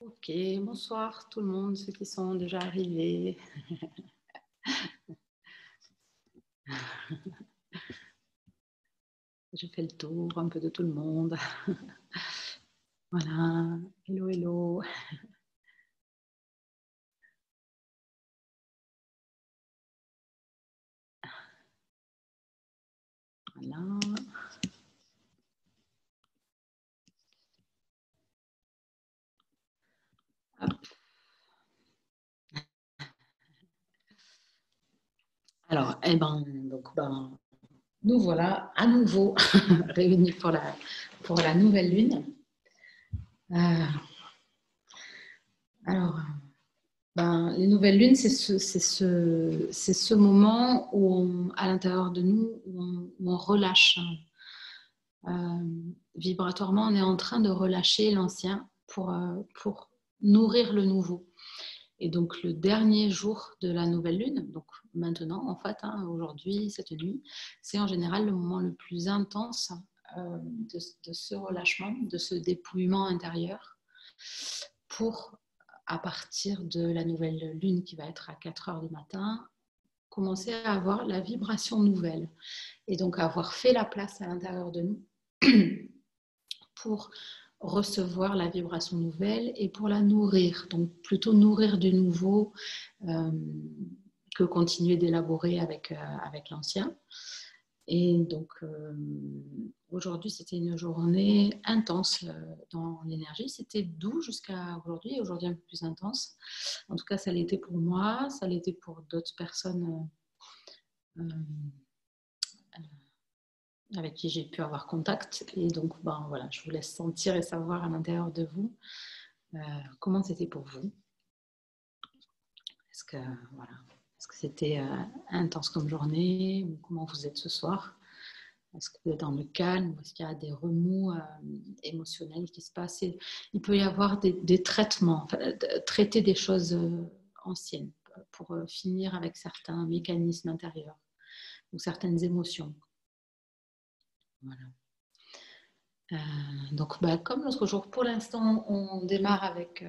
Ok, bonsoir tout le monde, ceux qui sont déjà arrivés. J'ai fait le tour un peu de tout le monde. Voilà, hello, hello. Voilà. Hop. Alors, nous voilà à nouveau réunis pour la nouvelle lune. Euh, alors, les nouvelles lunes, c'est ce moment où, à l'intérieur de nous, où on relâche. Vibratoirement, on est en train de relâcher l'ancien pour nourrir le nouveau. Et donc, le dernier jour de la nouvelle lune, donc maintenant, en fait, aujourd'hui, cette nuit, c'est en général le moment le plus intense de ce relâchement, de ce dépouillement intérieur pour, à partir de la nouvelle lune qui va être à 4 heures du matin, commencer à avoir la vibration nouvelle. Et donc, avoir fait la place à l'intérieur de nous pour recevoir la vibration nouvelle et pour la nourrir. Donc plutôt nourrir du nouveau que continuer d'élaborer avec l'ancien. Et donc aujourd'hui, c'était une journée intense dans l'énergie. C'était doux jusqu'à aujourd'hui, aujourd'hui un peu plus intense. En tout cas, ça l'était pour moi, ça l'était pour d'autres personnes avec qui j'ai pu avoir contact. Et donc, voilà, je vous laisse sentir et savoir à l'intérieur de vous comment c'était pour vous. Est-ce que, voilà, est-ce que c'était intense comme journée ou comment vous êtes ce soir? Est-ce que vous êtes dans le calme ou est-ce qu'il y a des remous émotionnels qui se passent? Et il peut y avoir des traitements, traiter des choses anciennes pour finir avec certains mécanismes intérieurs ou certaines émotions. Voilà. Donc, comme l'autre jour, pour l'instant, on démarre avec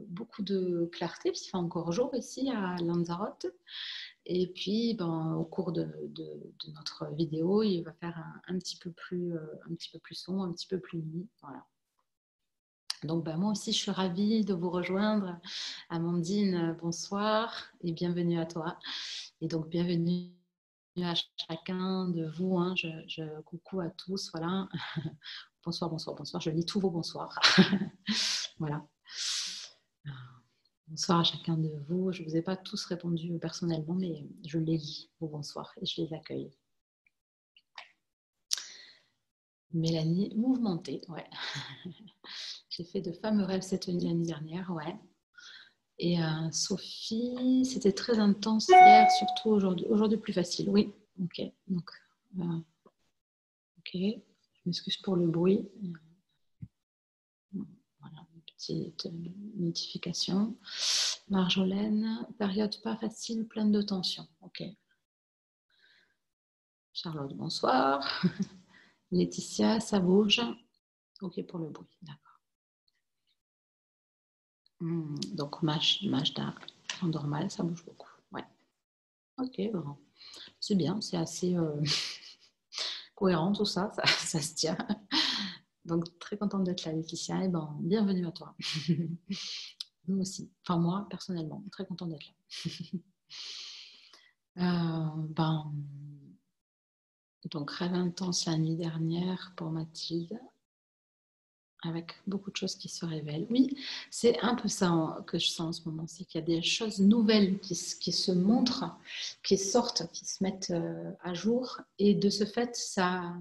beaucoup de clarté, puisqu'il fait encore jour ici à Lanzarote. Et puis, au cours de notre vidéo, il va faire un petit peu plus sombre, un petit peu plus nuit. Voilà. Donc, moi aussi, je suis ravie de vous rejoindre. Amandine, bonsoir et bienvenue à toi. Et donc, bienvenue à chacun de vous. Coucou à tous. Voilà. Bonsoir, bonsoir, bonsoir. Je lis tous vos bonsoirs. Voilà. Bonsoir à chacun de vous. Je ne vous ai pas tous répondu personnellement, mais je les lis, vos bonsoirs, et je les accueille. Mélanie, mouvementée, ouais. J'ai fait de fameux rêves cette nuit l'année dernière, ouais. Et Sophie, c'était très intense hier, surtout aujourd'hui. Aujourd'hui, plus facile, oui. Ok, donc, ok. Je m'excuse pour le bruit. Voilà, une petite notification. Marjolaine, période pas facile, pleine de tension. Ok. Charlotte, bonsoir. Laetitia, ça bouge. Ok pour le bruit, d'accord. Donc Majda, en normal, ça bouge beaucoup. Ouais. Ok, bon. C'est bien, c'est assez cohérent tout ça, ça se tient. Donc très contente d'être là, Laetitia. Et bienvenue à toi. Nous aussi. Enfin moi, personnellement, très contente d'être là. Donc rêve intense la nuit dernière pour Mathilde, avec beaucoup de choses qui se révèlent. Oui, c'est un peu ça que je sens en ce moment, c'est qu'il y a des choses nouvelles qui se montrent, qui sortent, qui se mettent à jour, et de ce fait, ça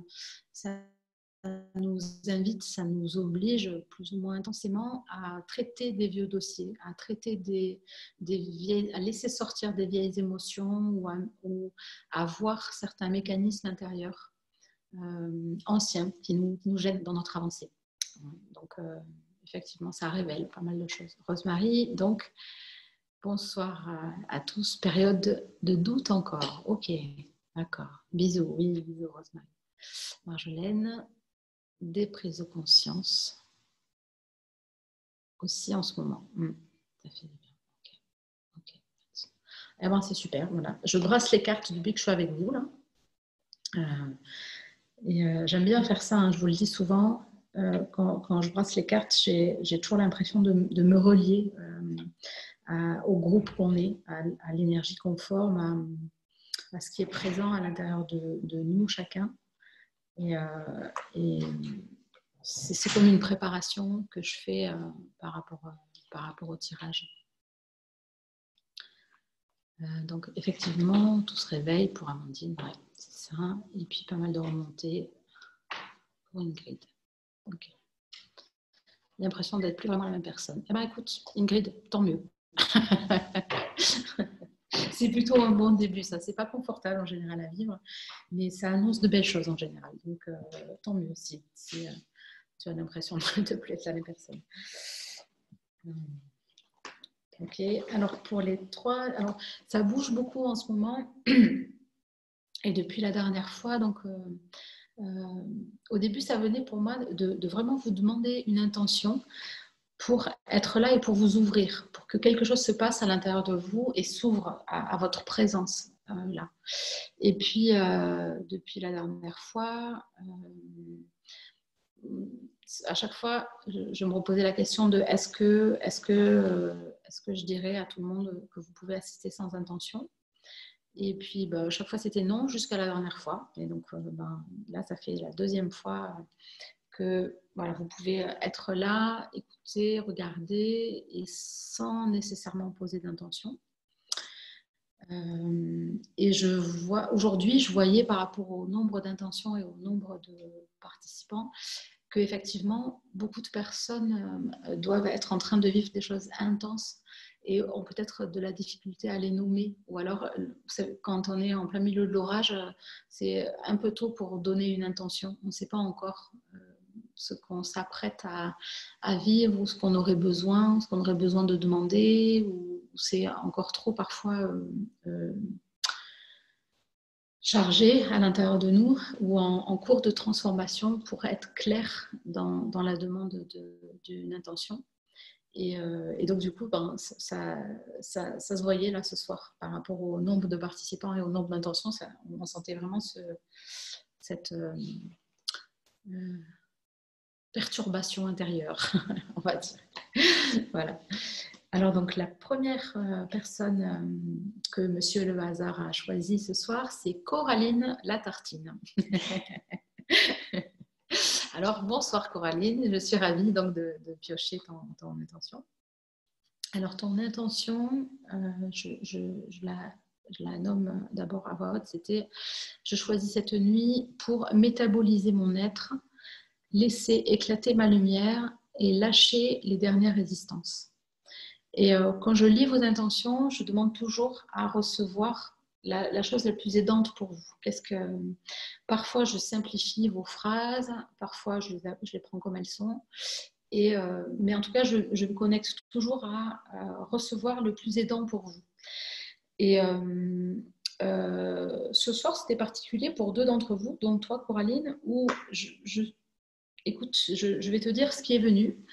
nous invite, ça nous oblige plus ou moins intensément à traiter des vieux dossiers, à traiter des vieilles, à laisser sortir des vieilles émotions ou à voir certains mécanismes intérieurs anciens qui nous gênent dans notre avancée. Donc, effectivement, ça révèle pas mal de choses. Rosemary, donc, bonsoir à tous. Période de doute encore. Ok, d'accord. Bisous, oui, bisous, Rosemary. Marjolaine, des prises de conscience. aussi en ce moment. Ça fait du bien. Ok. Eh ben, c'est super. Voilà. Je brasse les cartes depuis que je suis avec vous là. J'aime bien faire ça. Hein, je vous le dis souvent. Quand je brasse les cartes, j'ai toujours l'impression de me relier au groupe qu'on est, à l'énergie qu'on forme, à ce qui est présent à l'intérieur de nous chacun. Et c'est comme une préparation que je fais par rapport au tirage. Donc effectivement, tout se réveille pour Amandine, ouais, c'est ça. Et puis pas mal de remontées pour Ingrid. Ok. J'ai l'impression d'être plus vraiment la même personne. Eh bien écoute, Ingrid, tant mieux. C'est plutôt un bon début, ça. C'est pas confortable en général à vivre, mais ça annonce de belles choses en général. Donc tant mieux si tu as l'impression de ne plus être la même personne. Ok, alors pour les 3, alors ça bouge beaucoup en ce moment. Et depuis la dernière fois, donc au début, ça venait pour moi de vraiment vous demander une intention pour être là et pour vous ouvrir, pour que quelque chose se passe à l'intérieur de vous et s'ouvre à votre présence là. Et puis, depuis la dernière fois, à chaque fois, je me reposais la question de est-ce que je dirais à tout le monde que vous pouvez assister sans intention? Et puis, chaque fois, c'était non jusqu'à la dernière fois. Et donc, là, ça fait la deuxième fois que voilà, vous pouvez être là, écouter, regarder, et sans nécessairement poser d'intention. Et aujourd'hui, je voyais par rapport au nombre d'intentions et au nombre de participants qu'effectivement, beaucoup de personnes doivent être en train de vivre des choses intenses et ont peut-être de la difficulté à les nommer. Ou alors, quand on est en plein milieu de l'orage, c'est un peu tôt pour donner une intention. On ne sait pas encore ce qu'on s'apprête à vivre, ou ce qu'on aurait besoin de demander, ou c'est encore trop parfois chargé à l'intérieur de nous, ou en cours de transformation pour être clair dans la demande d'une intention. Et donc du coup, ça se voyait là ce soir par rapport au nombre de participants et au nombre d'intentions. On sentait vraiment cette perturbation intérieure, on va dire. Voilà. Alors donc la première personne que Monsieur le hasard a choisie ce soir, c'est Coraline Latartine. Alors bonsoir Coraline, je suis ravie donc de piocher ton intention. Alors ton intention, je la nomme d'abord à voix haute, c'était je choisis cette nuit pour métaboliser mon être, laisser éclater ma lumière et lâcher les dernières résistances. Et quand je lis vos intentions, je demande toujours à recevoir la chose la plus aidante pour vous. Parfois, je simplifie vos phrases, parfois, je les prends comme elles sont. Mais en tout cas, je me connecte toujours à recevoir le plus aidant pour vous. Et ce soir, c'était particulier pour 2 d'entre vous, dont toi, Coraline, où écoute, je vais te dire ce qui est venu.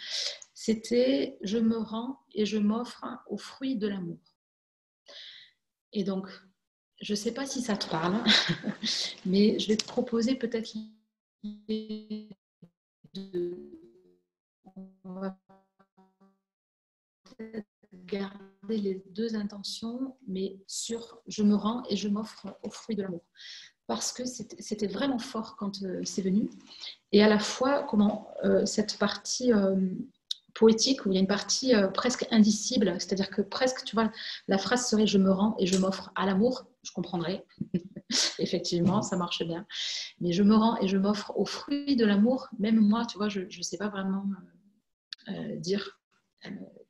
C'était « je me rends et je m'offre au fruit de l'amour ». Et donc, je ne sais pas si ça te parle, mais je vais te proposer peut-être on va peut-être garder les 2 intentions, mais sur « je me rends et je m'offre au fruit de l'amour ». Parce que c'était vraiment fort quand c'est venu. Et à la fois, comment cette partie poétique, où il y a une partie presque indicible, c'est-à-dire que presque, tu vois, la phrase serait « je me rends et je m'offre à l'amour », je comprendrais. Effectivement, ça marche bien. Mais je me rends et je m'offre au fruit de l'amour. Même moi, tu vois, je ne sais pas vraiment dire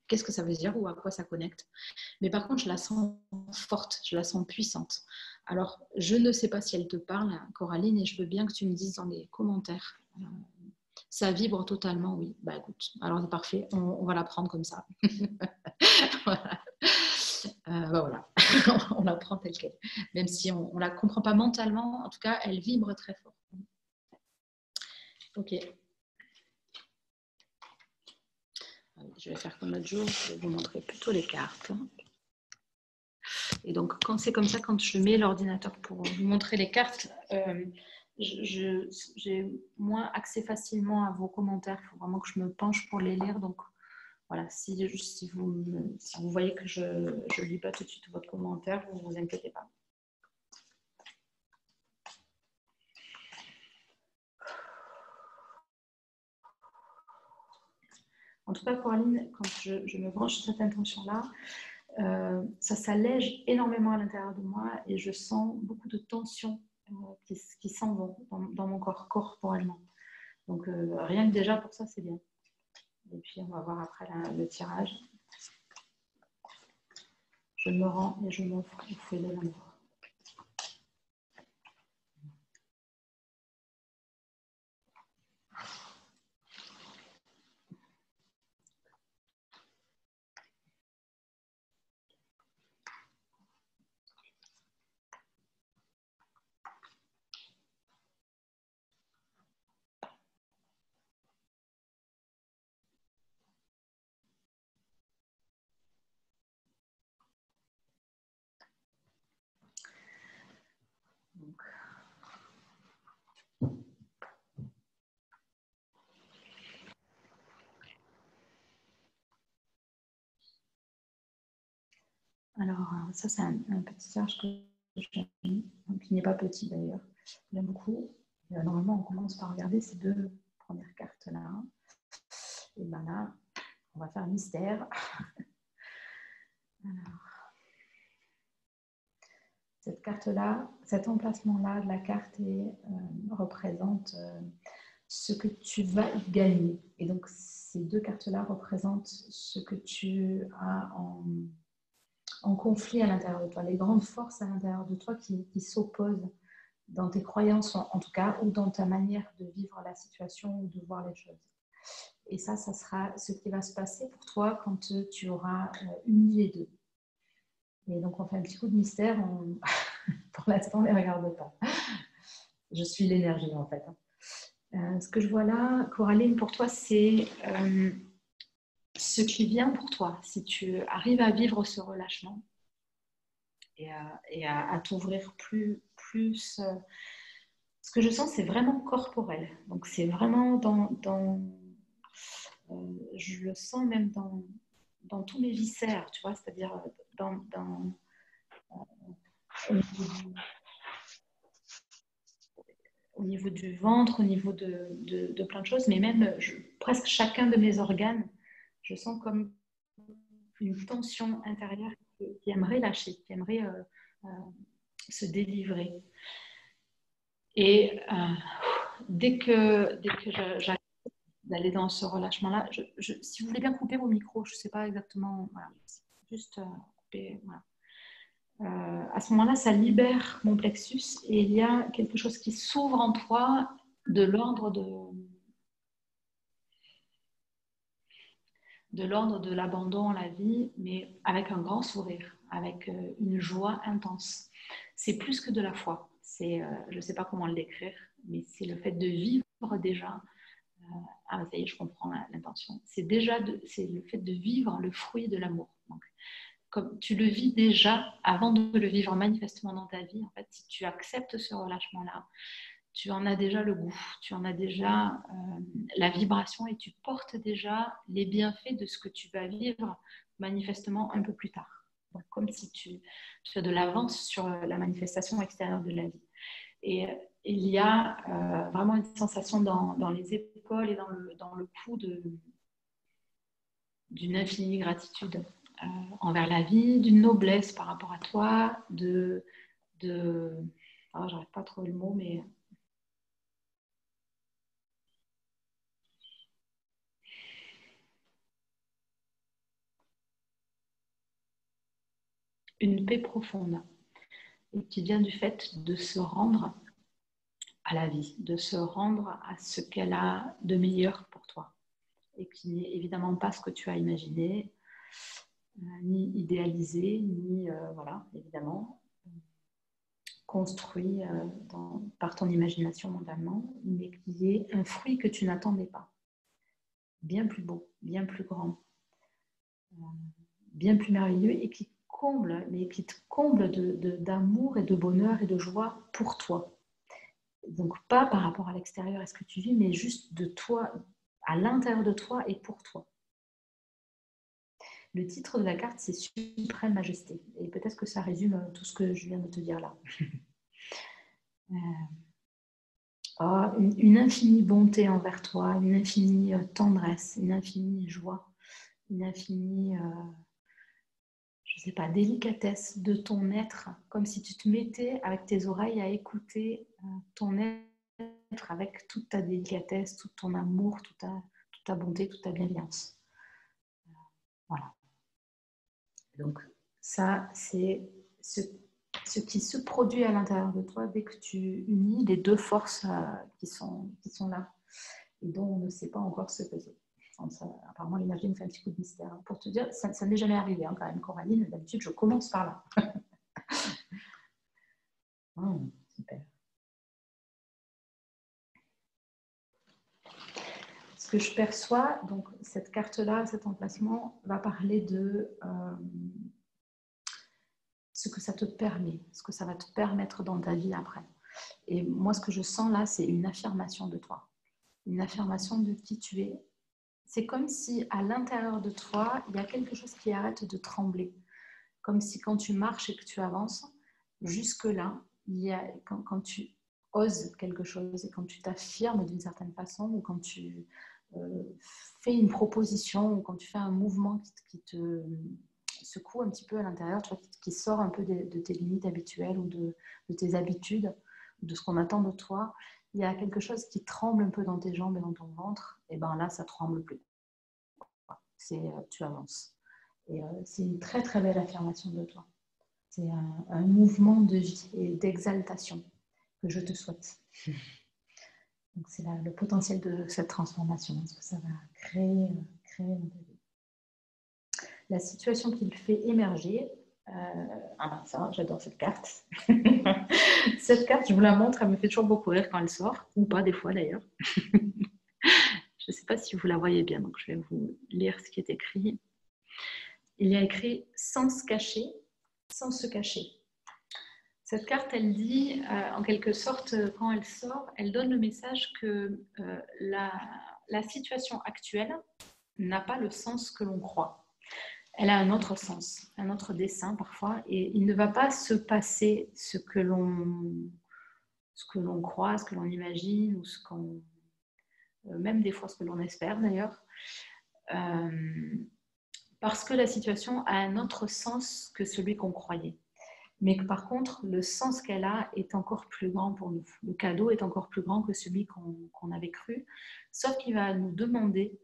qu'est-ce que ça veut dire ou à quoi ça connecte. Mais par contre, je la sens forte, je la sens puissante. Alors, je ne sais pas si elle te parle, Coraline, et je veux bien que tu me dises dans les commentaires. Ça vibre totalement, oui. Bah écoute, alors c'est parfait, on va la prendre comme ça. Voilà. Voilà. On la prend telle qu'elle. Même si on ne la comprend pas mentalement, en tout cas, elle vibre très fort. Ok. je vais faire comme l'autre jour, je vais vous montrer plutôt les cartes. Et donc, quand c'est comme ça, quand je mets l'ordinateur pour vous montrer les cartes, j'ai moins accès facilement à vos commentaires. Il faut vraiment que je me penche pour les lire. Donc, voilà, si vous voyez que je ne lis pas tout de suite votre commentaire, vous ne vous inquiétez pas. En tout cas, Coraline, quand je me branche sur cette intention-là, ça s'allège énormément à l'intérieur de moi et je sens beaucoup de tensions qui s'en vont dans mon corps, corporellement. Donc, rien que déjà pour ça, c'est bien. Et puis, on va voir après le tirage. Je me rends et je m'offre au fouet de l'amour. Donc, alors, ça, c'est un petit tirage que j'aime, qui n'est pas petit d'ailleurs. J'aime beaucoup. Normalement, on commence par regarder ces deux premières cartes-là. Et bien là, on va faire un mystère. Alors, cette carte-là, cet emplacement-là de la carte représente ce que tu vas y gagner. Et donc, ces deux cartes-là représentent ce que tu as en conflit à l'intérieur de toi, les grandes forces à l'intérieur de toi qui s'opposent dans tes croyances, en tout cas, ou dans ta manière de vivre la situation ou de voir les choses. Et ça sera ce qui va se passer pour toi quand tu auras uni les deux. Et donc, on fait un petit coup de mystère. Pour l'instant, on ne les regarde pas. Je suis l'énergie, en fait. Ce que je vois là, Coraline, pour toi, c'est ce qui vient pour toi. Si tu arrives à vivre ce relâchement et à t'ouvrir plus ce que je sens, c'est vraiment corporel. Donc, c'est vraiment je le sens même dans tous mes viscères, tu vois, c'est-à-dire au niveau du ventre, au niveau de plein de choses, mais même presque chacun de mes organes, je sens comme une tension intérieure qui aimerait lâcher, qui aimerait se délivrer. Et dès que j'arrive d'aller dans ce relâchement-là, si vous voulez bien couper vos micros, je ne sais pas exactement, voilà, juste couper, voilà. À ce moment-là, ça libère mon plexus et il y a quelque chose qui s'ouvre en toi de l'ordre de l'abandon à la vie, mais avec un grand sourire, avec une joie intense. C'est plus que de la foi. Je ne sais pas comment le décrire, mais c'est le fait de vivre déjà. Ah, ça y est, je comprends l'intention. C'est le fait de vivre le fruit de l'amour. Donc, comme tu le vis déjà avant de le vivre manifestement dans ta vie, en fait, si tu acceptes ce relâchement-là, tu en as déjà le goût, tu en as déjà la vibration et tu portes déjà les bienfaits de ce que tu vas vivre manifestement un peu plus tard. Donc, comme si tu as de l'avance sur la manifestation extérieure de la vie. Et il y a vraiment une sensation dans les épaules et dans le cou d'une infinie gratitude envers la vie, d'une noblesse par rapport à toi, j'arrête pas trop le mot, mais une paix profonde et qui vient du fait de se rendre à la vie, de se rendre à ce qu'elle a de meilleur pour toi et qui n'est évidemment pas ce que tu as imaginé, ni idéalisé, ni, voilà, évidemment, construit par ton imagination mentalement, mais qui est un fruit que tu n'attendais pas. Bien plus beau, bien plus grand. bien plus merveilleux et qui te comble d'amour et de bonheur et de joie pour toi. Donc pas par rapport à l'extérieur et ce que tu vis, mais juste de toi, à l'intérieur de toi et pour toi. Le titre de la carte, c'est Suprême Majesté. Et peut-être que ça résume tout ce que je viens de te dire là. Une infinie bonté envers toi, une infinie tendresse, une infinie joie, une infinie, je sais pas, délicatesse de ton être, comme si tu te mettais avec tes oreilles à écouter ton être avec toute ta délicatesse, tout ton amour, toute ta bonté, toute ta bienveillance. Voilà. Donc ça, c'est ce qui se produit à l'intérieur de toi dès que tu unis les deux forces qui sont là et dont on ne sait pas encore ce que c'est. Apparemment, l'énergie me fait un petit coup de mystère. Pour te dire, ça n'est jamais arrivé quand même, Coraline. D'habitude, je commence par là. Super. Ce que je perçois, donc cette carte-là, cet emplacement, va parler de ce que ça te permet, ce que ça va te permettre dans ta vie après. Et moi, ce que je sens là, c'est une affirmation de toi, une affirmation de qui tu es. C'est comme si à l'intérieur de toi, il y a quelque chose qui arrête de trembler. Comme si quand tu marches et que tu avances, jusque-là, quand tu oses quelque chose et quand tu t'affirmes d'une certaine façon ou quand tu fais une proposition ou quand tu fais un mouvement qui te secoue un petit peu à l'intérieur, tu vois, qui sort un peu de tes limites habituelles ou de tes habitudes, de ce qu'on attend de toi, il y a quelque chose qui tremble un peu dans tes jambes et dans ton ventre, et bien là, ça ne tremble plus. Tu avances. Et c'est une très très belle affirmation de toi. C'est un mouvement de vie et d'exaltation que je te souhaite. Donc c'est le potentiel de cette transformation, ce que ça va créer dans ta vie. La situation qui le fait émerger, ça, j'adore cette carte. Cette carte, je vous la montre, elle me fait toujours beaucoup rire quand elle sort, ou pas des fois d'ailleurs. Je ne sais pas si vous la voyez bien, donc je vais vous lire ce qui est écrit. Il y a écrit « sans se cacher, sans se cacher ». Cette carte, elle dit, en quelque sorte, quand elle sort, elle donne le message que la situation actuelle n'a pas le sens que l'on croit. Elle a un autre sens, un autre dessein parfois, et il ne va pas se passer ce que l'on croit, ce que l'on imagine, ou même des fois ce que l'on espère d'ailleurs, parce que la situation a un autre sens que celui qu'on croyait. Mais que par contre, le sens qu'elle a est encore plus grand pour nous. Le cadeau est encore plus grand que celui qu'on avait cru, sauf qu'il va nous demander,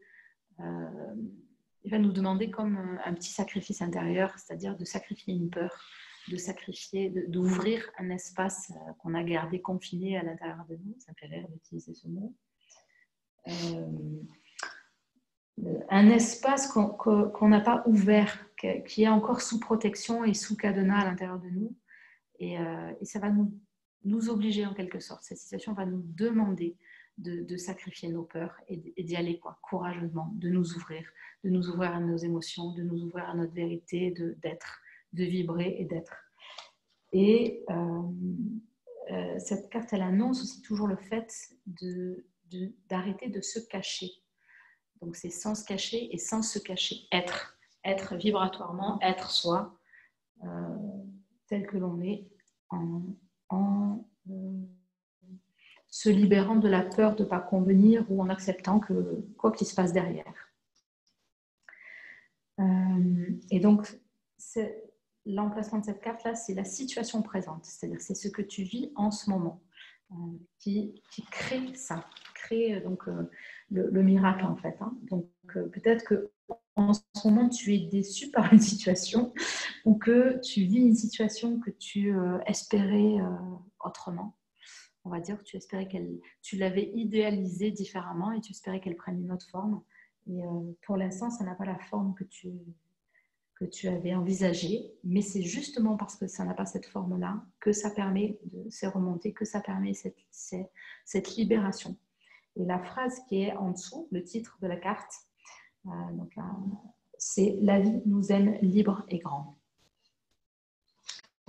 comme un petit sacrifice intérieur, c'est-à-dire de sacrifier une peur, d'ouvrir un espace qu'on a gardé confiné à l'intérieur de nous. Ça me fait rire d'utiliser ce mot. Un espace qu'on n'a pas ouvert, qui est encore sous protection et sous cadenas à l'intérieur de nous. Et ça va nous obliger en quelque sorte. Cette situation va nous demander de sacrifier nos peurs et d'y aller courageusement, de nous ouvrir à nos émotions, de nous ouvrir à notre vérité, d'être, de vibrer et d'être. Et cette carte, elle annonce aussi toujours le fait d'arrêter de se cacher. Donc c'est sans se cacher et sans se cacher. Être vibratoirement, être soi, tel que l'on est, en se libérant de la peur de ne pas convenir ou en acceptant que quoi qu'il se passe derrière. Et donc, l'emplacement de cette carte-là, c'est la situation présente, c'est-à-dire c'est ce que tu vis en ce moment qui crée ça, crée donc le miracle en fait. Donc peut-être que en ce moment tu es déçu par une situation ou que tu vis une situation que tu espérais autrement. On va dire que tu espérais tu l'avais idéalisée différemment et tu espérais qu'elle prenne une autre forme. Et pour l'instant, ça n'a pas la forme que tu avais envisagée, mais c'est justement parce que ça n'a pas cette forme-là que ça permet de ces remontées, que ça permet cette libération. Et la phrase qui est en dessous, le titre de la carte, donc là, c'est « La vie nous aime libre et grand ».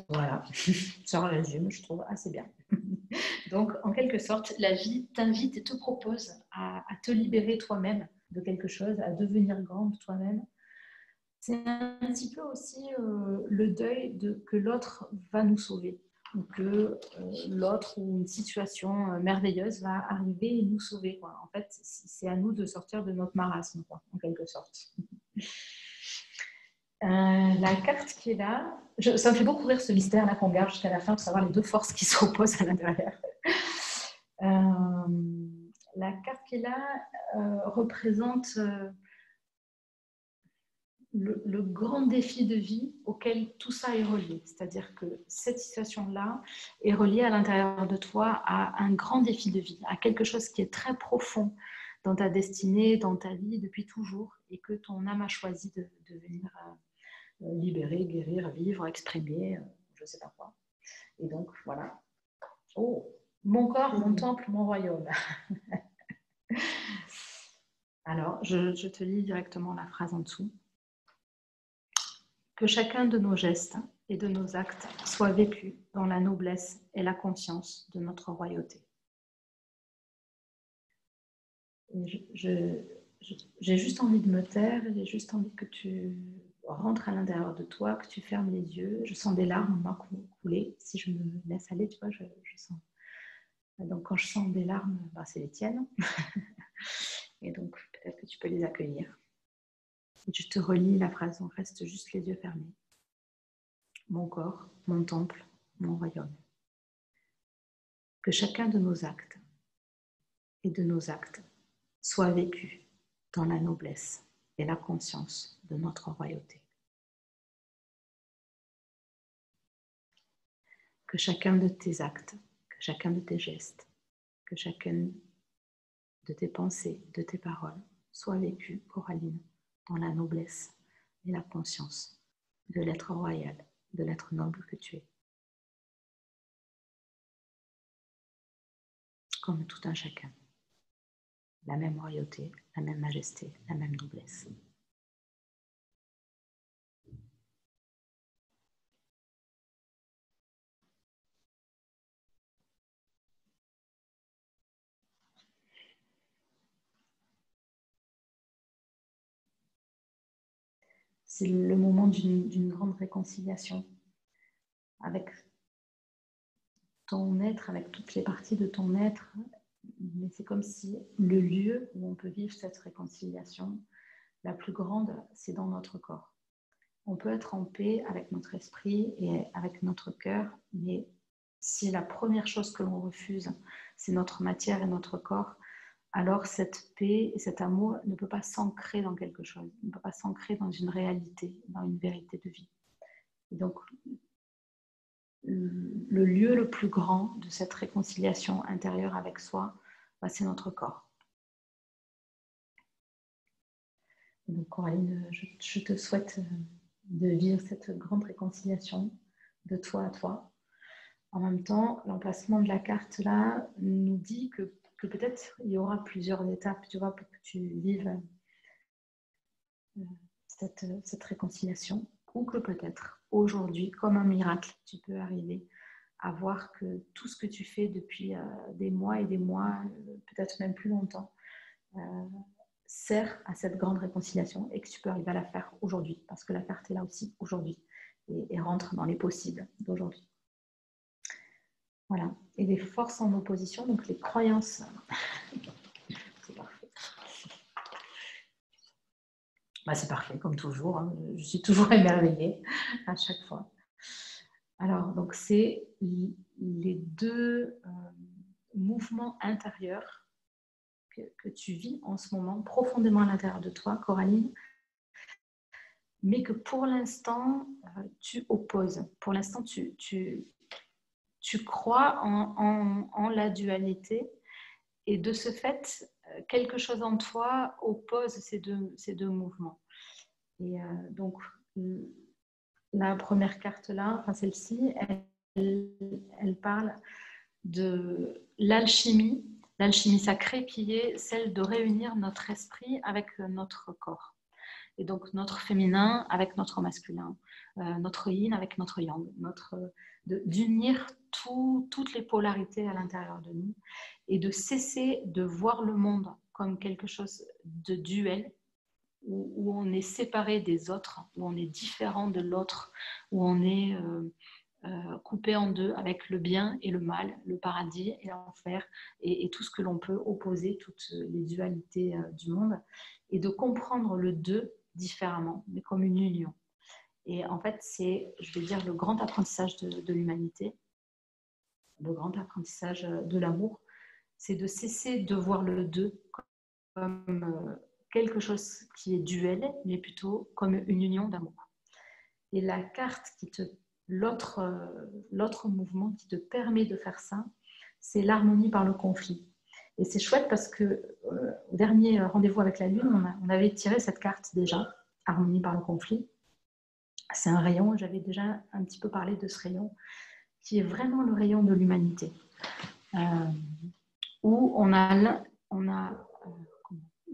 Voilà, ça résume, je trouve assez bien. Donc, en quelque sorte, la vie t'invite et te propose à te libérer toi-même de quelque chose, à devenir grande toi-même. C'est un petit peu aussi le deuil que l'autre va nous sauver, ou que l'autre ou une situation merveilleuse va arriver et nous sauver, quoi. En fait, c'est à nous de sortir de notre marasme, quoi, en quelque sorte. La carte qui est là, ça me fait beaucoup rire ce mystère-là qu'on garde jusqu'à la fin, pour savoir les deux forces qui s'opposent à l'intérieur. La carte qui est là représente le grand défi de vie auquel tout ça est relié. C'est-à-dire que cette situation-là est reliée à l'intérieur de toi à un grand défi de vie, à quelque chose qui est très profond dans ta destinée, dans ta vie depuis toujours, et que ton âme a choisi de venir libérer, guérir, vivre, exprimer, je ne sais pas quoi. Et donc, voilà. Oh, mon corps, mon temple, mon royaume. Alors, je te lis directement la phrase en dessous. Que chacun de nos gestes et de nos actes soit vécu dans la noblesse et la conscience de notre royauté. J'ai juste envie de me taire, j'ai juste envie que tu rentres à l'intérieur de toi, que tu fermes les yeux. Je sens des larmes couler. Si je me laisse aller, tu vois, je sens. Donc, quand je sens des larmes, ben, c'est les tiennes. Et donc, peut-être que tu peux les accueillir. Et je te relis la phrase, on reste juste les yeux fermés. Mon corps, mon temple, mon royaume. Que chacun de nos actes et de nos actes soit vécu dans la noblesse et la conscience de notre royauté. Que chacun de tes actes, que chacun de tes gestes, que chacune de tes pensées, de tes paroles soit vécu, Coraline, dans la noblesse et la conscience de l'être royal, de l'être noble que tu es. Comme tout un chacun. La même royauté, la même majesté, la même noblesse. C'est le moment d'une grande réconciliation avec ton être, avec toutes les parties de ton être. Mais c'est comme si le lieu où on peut vivre cette réconciliation, la plus grande, c'est dans notre corps. On peut être en paix avec notre esprit et avec notre cœur, mais si la première chose que l'on refuse, c'est notre matière et notre corps, alors cette paix et cet amour ne peut pas s'ancrer dans quelque chose, ne peut pas s'ancrer dans une réalité, dans une vérité de vie. Et donc, le lieu le plus grand de cette réconciliation intérieure avec soi, c'est notre corps. Donc, Coraline, je te souhaite de vivre cette grande réconciliation de toi à toi. En même temps, l'emplacement de la carte là nous dit que peut-être il y aura plusieurs étapes, tu vois, pour que tu vives cette réconciliation, ou que peut-être aujourd'hui, comme un miracle, tu peux arriver à voir que tout ce que tu fais depuis des mois et des mois, peut-être même plus longtemps, sert à cette grande réconciliation et que tu peux arriver à la faire aujourd'hui, parce que la carte est là aussi aujourd'hui et rentre dans les possibles d'aujourd'hui. Voilà. Et les forces en opposition, donc les croyances. C'est parfait. Bah, c'est parfait, comme toujours. Hein. Je suis toujours émerveillée à chaque fois. Alors, donc c'est les deux mouvements intérieurs que tu vis en ce moment, profondément à l'intérieur de toi, Coraline, mais que pour l'instant, tu opposes. Pour l'instant, tu crois en la dualité, et de ce fait, quelque chose en toi oppose ces deux mouvements. Et donc, la première carte-là, enfin celle-ci, elle parle de l'alchimie sacrée qui est celle de réunir notre esprit avec notre corps. Et donc notre féminin avec notre masculin, notre yin avec notre yang, d'unir toutes les polarités à l'intérieur de nous et de cesser de voir le monde comme quelque chose de duel, où on est séparé des autres, où on est différent de l'autre, où on est coupé en deux avec le bien et le mal, le paradis et l'enfer, et tout ce que l'on peut opposer, toutes les dualités du monde, et de comprendre le deux différemment, mais comme une union. Et en fait, c'est, je vais dire, le grand apprentissage de l'humanité, le grand apprentissage de l'amour, c'est de cesser de voir le deux comme quelque chose qui est duel, mais plutôt comme une union d'amour. Et la carte l'autre mouvement qui te permet de faire ça, c'est l'harmonie par le conflit. Et c'est chouette parce que au dernier rendez-vous avec la Lune, on avait tiré cette carte déjà, harmonie par le conflit. C'est un rayon, j'avais déjà un petit peu parlé de ce rayon, qui est vraiment le rayon de l'humanité, où on a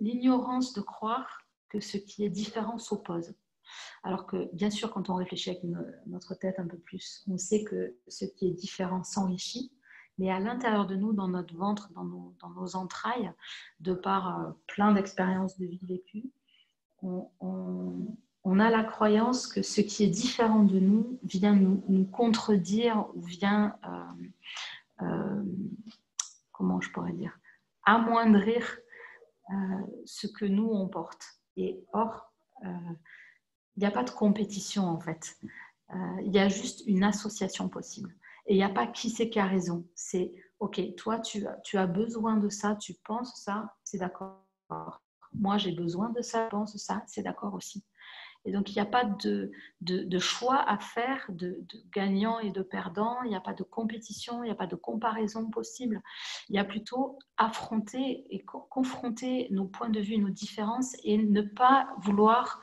l'ignorance de croire que ce qui est différent s'oppose. Alors que, bien sûr, quand on réfléchit avec notre tête un peu plus, on sait que ce qui est différent s'enrichit, mais à l'intérieur de nous, dans notre ventre, dans nos entrailles, de par plein d'expériences de vie vécues, on a la croyance que ce qui est différent de nous vient nous contredire ou vient, comment je pourrais dire, amoindrir ce que nous on porte. Et or, il n'y a pas de compétition en fait. Il y a juste une association possible. Et il n'y a pas qui c'est qui a raison. C'est, ok, toi tu as besoin de ça, tu penses ça, c'est d'accord. Moi j'ai besoin de ça, je pense ça, c'est d'accord aussi. Et donc il n'y a pas de choix à faire, de gagnant et de perdant, il n'y a pas de compétition, il n'y a pas de comparaison possible. Il y a plutôt affronter et confronter nos points de vue, nos différences et ne pas vouloir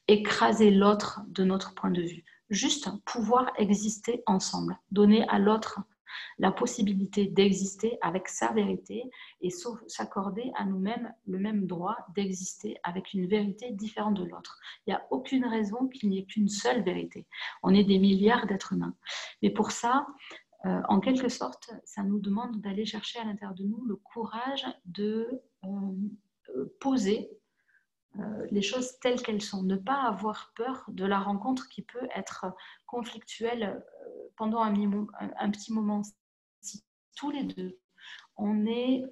écraser l'autre de notre point de vue. Juste pouvoir exister ensemble, donner à l'autre la possibilité d'exister avec sa vérité et s'accorder à nous-mêmes le même droit d'exister avec une vérité différente de l'autre. Il n'y a aucune raison qu'il n'y ait qu'une seule vérité. On est des milliards d'êtres humains. Mais pour ça, en quelque sorte, ça nous demande d'aller chercher à l'intérieur de nous le courage de poser les choses telles qu'elles sont, ne pas avoir peur de la rencontre qui peut être conflictuelle pendant un petit moment. Si tous les deux, on est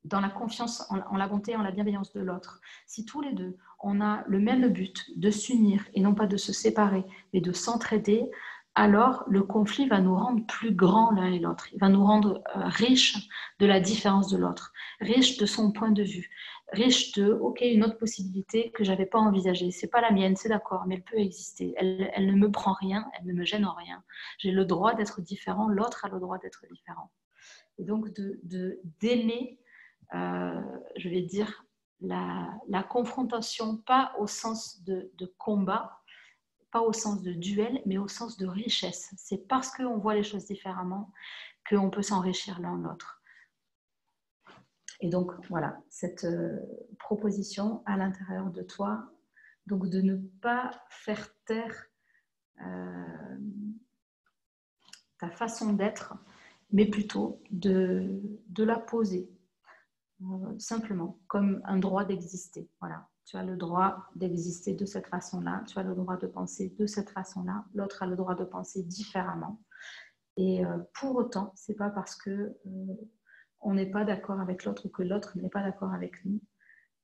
dans la confiance en la bonté, en la bienveillance de l'autre, si tous les deux, on a le même but de s'unir et non pas de se séparer, mais de s'entraider, alors le conflit va nous rendre plus grands l'un et l'autre. Il va nous rendre riches de la différence de l'autre, riches de son point de vue, riches de, ok, une autre possibilité que je n'avais pas envisagée. Ce n'est pas la mienne, c'est d'accord, mais elle peut exister. Elle ne me prend rien, elle ne me gêne en rien. J'ai le droit d'être différent, l'autre a le droit d'être différent. Et donc d'aimer, je vais dire, la confrontation, pas au sens de combat, pas au sens de duel, mais au sens de richesse. C'est parce qu'on voit les choses différemment qu'on peut s'enrichir l'un l'autre. Et donc, voilà, cette proposition à l'intérieur de toi, donc de ne pas faire taire ta façon d'être, mais plutôt de la poser, simplement, comme un droit d'exister. Voilà. Tu as le droit d'exister de cette façon-là, tu as le droit de penser de cette façon-là, l'autre a le droit de penser différemment. Et pour autant, ce n'est pas parce que on n'est pas d'accord avec l'autre ou que l'autre n'est pas d'accord avec nous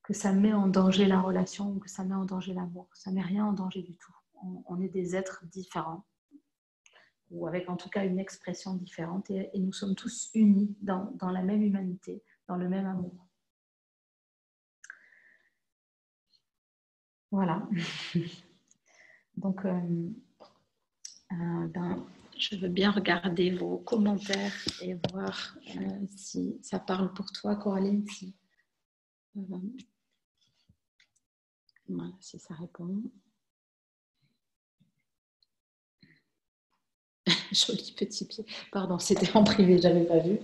que ça met en danger la relation ou que ça met en danger l'amour. Ça ne met rien en danger du tout. On est des êtres différents ou avec en tout cas une expression différente et nous sommes tous unis dans la même humanité, dans le même amour. Voilà. Donc, je veux bien regarder vos commentaires et voir si ça parle pour toi, Coraline. Voilà, si ça répond. Joli petit pied. Pardon, c'était en privé, je n'avais pas vu.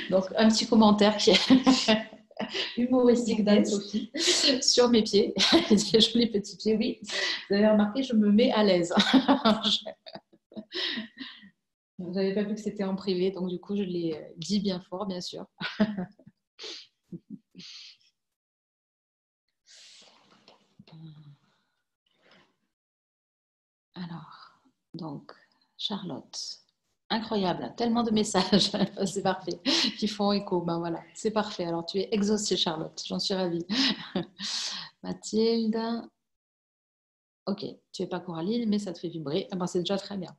Donc, un petit commentaire qui est humoristique d'Anne-Sophie sur mes pieds. Des jolis petits pieds, oui. Vous avez remarqué, je me mets à l'aise. Je n'avais pas vu que c'était en privé, donc du coup, je l'ai dit bien fort, bien sûr. Alors, donc, Charlotte. Incroyable, tellement de messages, c'est parfait, qui font écho. Ben voilà, c'est parfait. Alors, tu es exaucée, Charlotte, j'en suis ravie. Mathilde, ok, tu n'es pas Coraline, mais ça te fait vibrer. Eh ben, c'est déjà très bien.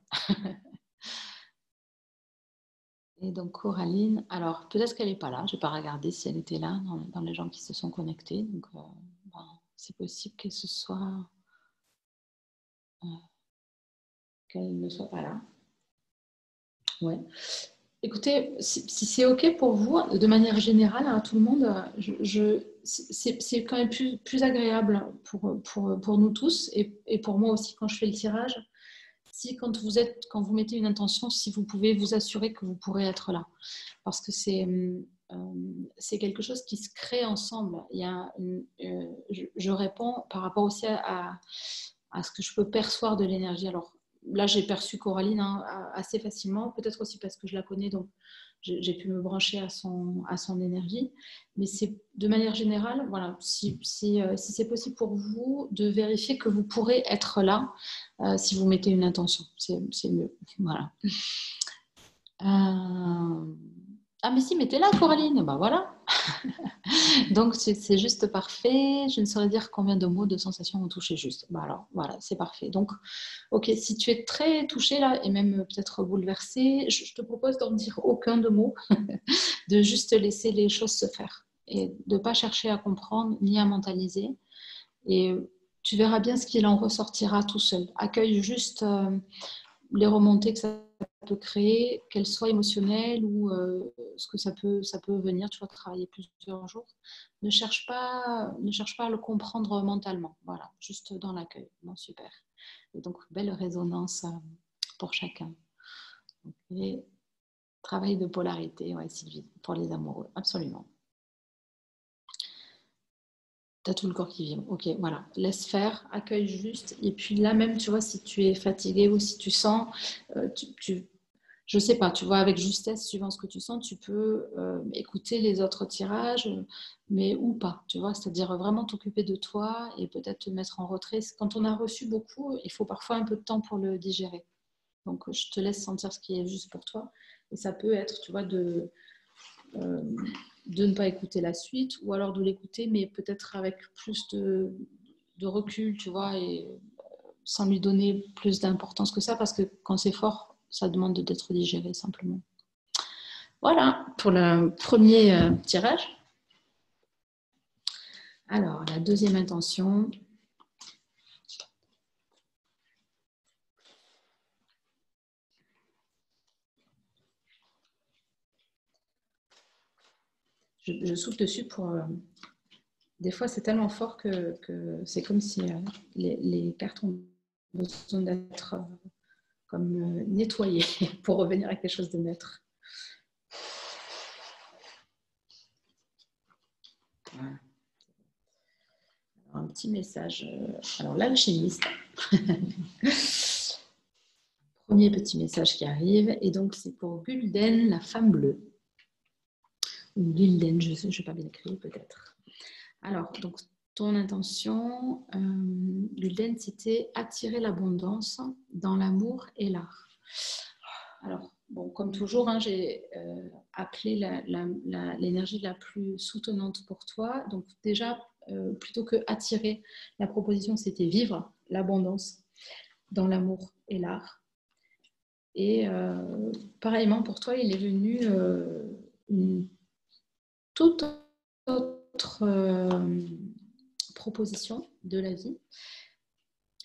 Et donc, Coraline, alors peut-être qu'elle n'est pas là, je n'ai pas regardé si elle était là dans les gens qui se sont connectés. Donc, ben, c'est possible que ce soit. Qu'elle ne soit pas là. Ouais. Écoutez, si c'est OK pour vous, de manière générale, à tout le monde, c'est quand même plus agréable pour nous tous et pour moi aussi quand je fais le tirage. Si quand vous mettez une intention, si vous pouvez vous assurer que vous pourrez être là. Parce que c'est quelque chose qui se crée ensemble. Il y a je réponds par rapport aussi à ce que je peux percevoir de l'énergie. Alors là, j'ai perçu Coraline assez facilement, peut-être aussi parce que je la connais, donc j'ai pu me brancher à son énergie. Mais c'est de manière générale, voilà, si c'est possible pour vous de vérifier que vous pourrez être là si vous mettez une intention. C'est mieux. Voilà. Ah mais si, mais t'es là Coraline, ben voilà. Donc c'est juste parfait. Je ne saurais dire combien de mots, de sensations ont touché juste. Ben alors voilà, c'est parfait. Donc ok, si tu es très touché là et même peut-être bouleversé, je te propose d'en dire aucun de mots, de juste laisser les choses se faire et de ne pas chercher à comprendre ni à mentaliser. Et tu verras bien ce qu'il en ressortira tout seul. Accueille juste les remontées que ça peut créer, qu'elles soient émotionnelles ou ce que ça peut venir, tu vas travailler plusieurs jours. Ne cherche pas à le comprendre mentalement. Voilà, juste dans l'accueil. Bon, super. Et donc, belle résonance pour chacun. Et travail de polarité, ouais, Sylvie, pour les amoureux, absolument. Tu as tout le corps qui vibre. Ok, voilà. Laisse faire, accueille juste. Et puis là même, tu vois, si tu es fatigué ou si tu sens, je sais pas, tu vois, avec justesse, suivant ce que tu sens, tu peux écouter les autres tirages, mais ou pas, tu vois, c'est-à-dire vraiment t'occuper de toi et peut-être te mettre en retrait. Quand on a reçu beaucoup, il faut parfois un peu de temps pour le digérer. Donc, je te laisse sentir ce qui est juste pour toi. Et ça peut être, tu vois, de ne pas écouter la suite ou alors de l'écouter, mais peut-être avec plus de recul, tu vois, et sans lui donner plus d'importance que ça, parce que quand c'est fort, ça demande d'être digéré simplement. Voilà pour le premier tirage. Alors, la deuxième intention. Je souffle dessus pour... des fois, c'est tellement fort que c'est comme si les cartes ont besoin d'être comme nettoyées pour revenir à quelque chose de neutre. Voilà. Alors, un petit message. Alors, l'alchimiste. Premier petit message qui arrive. Et donc, c'est pour Gulden, la femme bleue. Ou Gulden, je ne sais pas bien écrit peut-être. Alors, donc, ton intention, Gulden, c'était attirer l'abondance dans l'amour et l'art. Alors, bon, comme toujours, hein, j'ai appelé l'énergie la plus soutenante pour toi. Donc, déjà, plutôt que attirer, la proposition, c'était vivre l'abondance dans l'amour et l'art. Et pareillement, pour toi, il est venu une toute autre proposition de la vie.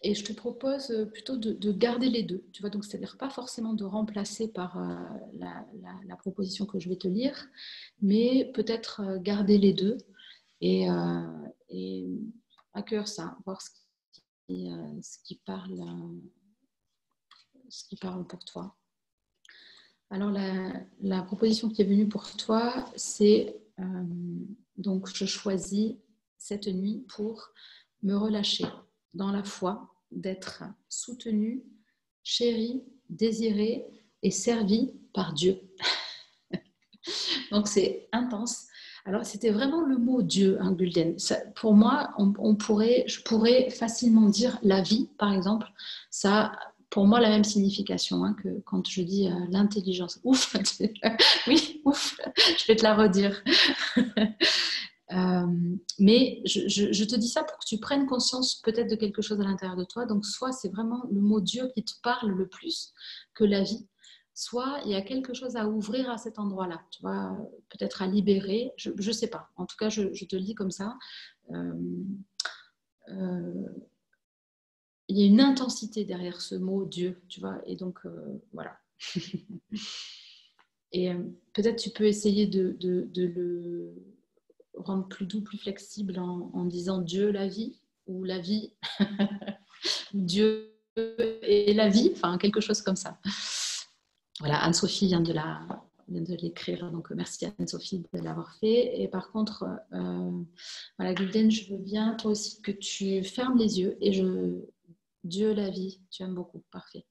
Et je te propose plutôt de garder les deux. Tu vois, donc c'est-à-dire pas forcément de remplacer par la proposition que je vais te lire, mais peut-être garder les deux et accueillir ça, voir ce qui parle pour toi. Alors la proposition qui est venue pour toi, c'est Donc, je choisis cette nuit pour me relâcher dans la foi, d'être soutenue, chérie, désirée et servie par Dieu. Donc, c'est intense. Alors, c'était vraiment le mot Dieu, hein, Gulden. Ça, pour moi, je pourrais facilement dire la vie, par exemple. Ça a pour moi la même signification hein, que quand je dis l'intelligence. Ouf, oui, ouf, je vais te la redire. Mais je te dis ça pour que tu prennes conscience peut-être de quelque chose à l'intérieur de toi. Donc, soit c'est vraiment le mot Dieu qui te parle le plus que la vie, soit il y a quelque chose à ouvrir à cet endroit-là, tu vois, peut-être à libérer, je ne sais pas. En tout cas, je te le dis comme ça. Euh, euh, il y a une intensité derrière ce mot Dieu, tu vois, et donc voilà. Et peut-être tu peux essayer de le rendre plus doux, plus flexible en disant Dieu, la vie, ou la vie, Dieu et la vie, enfin quelque chose comme ça. Voilà, Anne-Sophie vient de l'écrire, donc merci Anne-Sophie de l'avoir fait. Et par contre, voilà, Gulden, je veux bien toi aussi que tu fermes les yeux et Dieu, la vie, tu aimes beaucoup, parfait.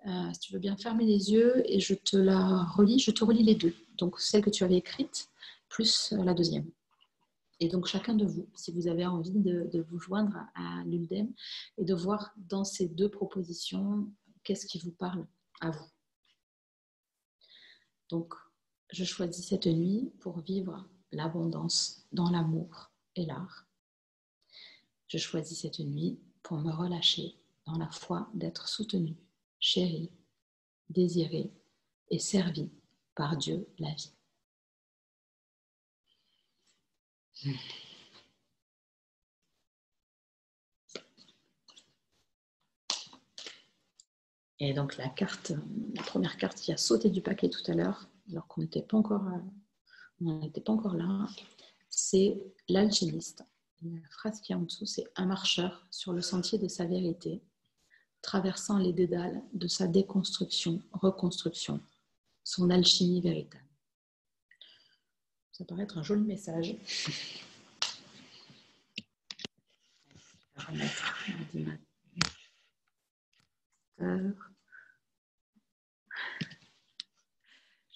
Si tu veux bien fermer les yeux et je te relis les deux. Donc celle que tu avais écrite plus la deuxième. Et donc chacun de vous, si vous avez envie de vous joindre à l'ULDEM et de voir dans ces deux propositions, qu'est-ce qui vous parle à vous. Donc, je choisis cette nuit pour vivre l'abondance dans l'amour et l'art. Je choisis cette nuit pour me relâcher dans la foi d'être soutenue, chérie, désirée et servie par Dieu, la vie. Et donc la première carte qui a sauté du paquet tout à l'heure, alors qu'on n'était pas encore là, c'est l'alchimiste. La phrase qui est en dessous, c'est un marcheur sur le sentier de sa vérité, traversant les dédales de sa déconstruction, reconstruction, son alchimie véritable. Ça paraît être un joli message. Je vais remettre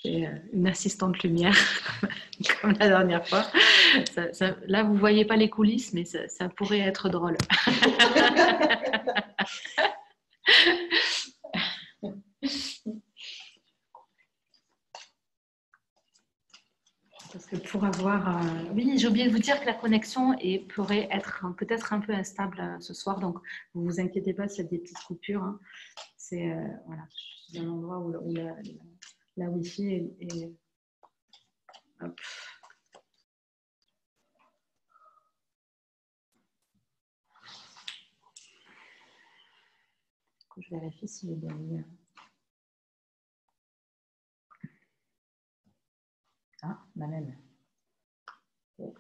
j'ai une assistante lumière, comme la dernière fois. Là, vous ne voyez pas les coulisses, mais ça pourrait être drôle. Parce que pour avoir... oui, j'ai oublié de vous dire que la connexion pourrait être peut-être un peu instable ce soir, donc vous ne vous inquiétez pas s'il y a des petites coupures. Hein. C'est voilà, je suis dans un endroit où la Wi-Fi est hop. Je vérifie si j'ai bien mis. Ah, la même. Okay.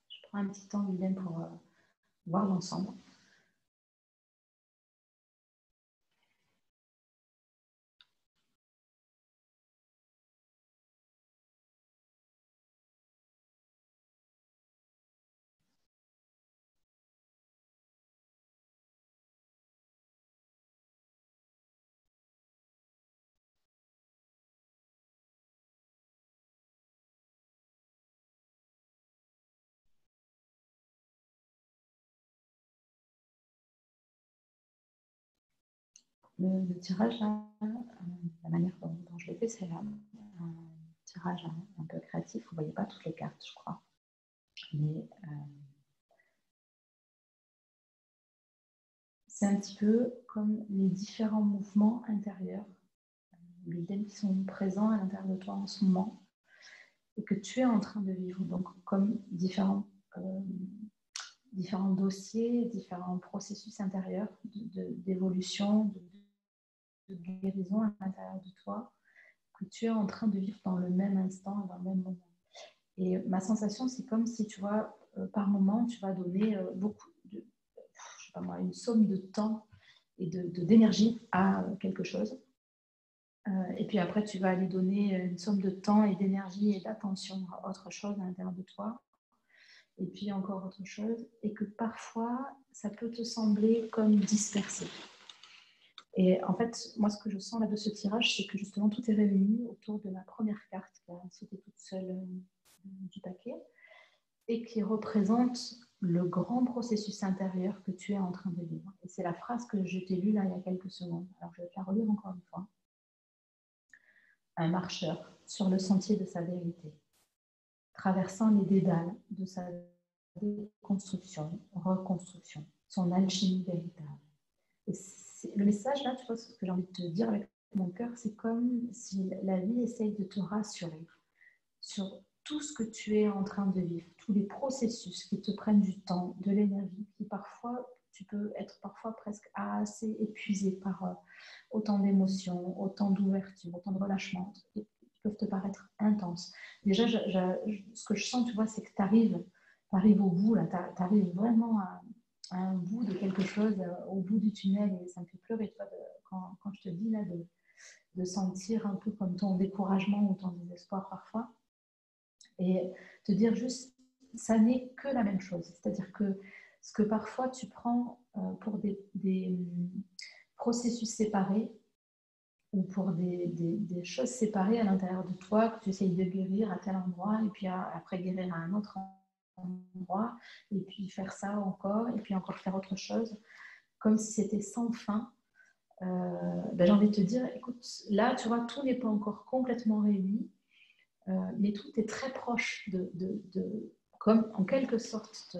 Je prends un petit temps, Guylaine, pour voir l'ensemble. Le tirage, là, la manière dont je l'ai fait, c'est un tirage un peu créatif. Vous ne voyez pas toutes les cartes, je crois. Mais c'est un petit peu comme les différents mouvements intérieurs, les thèmes qui sont présents à l'intérieur de toi en ce moment. et que tu es en train de vivre. Donc, comme différents dossiers, différents processus intérieurs d'évolution, de guérison à l'intérieur de toi, que tu es en train de vivre dans le même instant, dans le même moment. Et ma sensation, c'est comme si, tu vois, par moment, tu vas donner beaucoup de, je sais pas moi, une somme de temps et d'énergie à quelque chose. Et puis après, tu vas aller donner une somme de temps et d'énergie et d'attention à autre chose à l'intérieur de toi. Et puis encore autre chose. Et que parfois, ça peut te sembler comme dispersé. Et en fait, moi, ce que je sens là de ce tirage, c'est que justement, tout est réuni autour de la première carte qui a sauté toute seule du paquet et qui représente le grand processus intérieur que tu es en train de vivre. Et c'est la phrase que je t'ai lue là il y a quelques secondes. Alors, je vais te la relire encore une fois. Un marcheur sur le sentier de sa vérité, traversant les dédales de sa déconstruction, reconstruction, son alchimie véritable. Et le message là, tu vois, ce que j'ai envie de te dire avec mon cœur, c'est comme si la vie essaye de te rassurer sur tout ce que tu es en train de vivre, tous les processus qui te prennent du temps, de l'énergie, qui parfois, tu peux être parfois presque assez épuisé par autant d'émotions, autant d'ouverture, autant de relâchement, qui peuvent te paraître intenses. Déjà, ce que je sens, tu vois, c'est que tu arrives au bout, tu arrives vraiment à un bout de quelque chose, au bout du tunnel, et ça me fait pleurer, tu vois, quand je te dis là, de sentir un peu comme ton découragement ou ton désespoir parfois, et te dire juste, ça n'est que la même chose. C'est-à-dire que ce que parfois tu prends pour des processus séparés ou pour des choses séparées à l'intérieur de toi, que tu essayes de guérir à tel endroit, et puis après guérir à un autre endroit, et puis faire ça encore, et puis encore faire autre chose, comme si c'était sans fin. J'ai envie de te dire, écoute, là, tu vois, tout n'est pas encore complètement réuni, mais tout est très proche comme en quelque sorte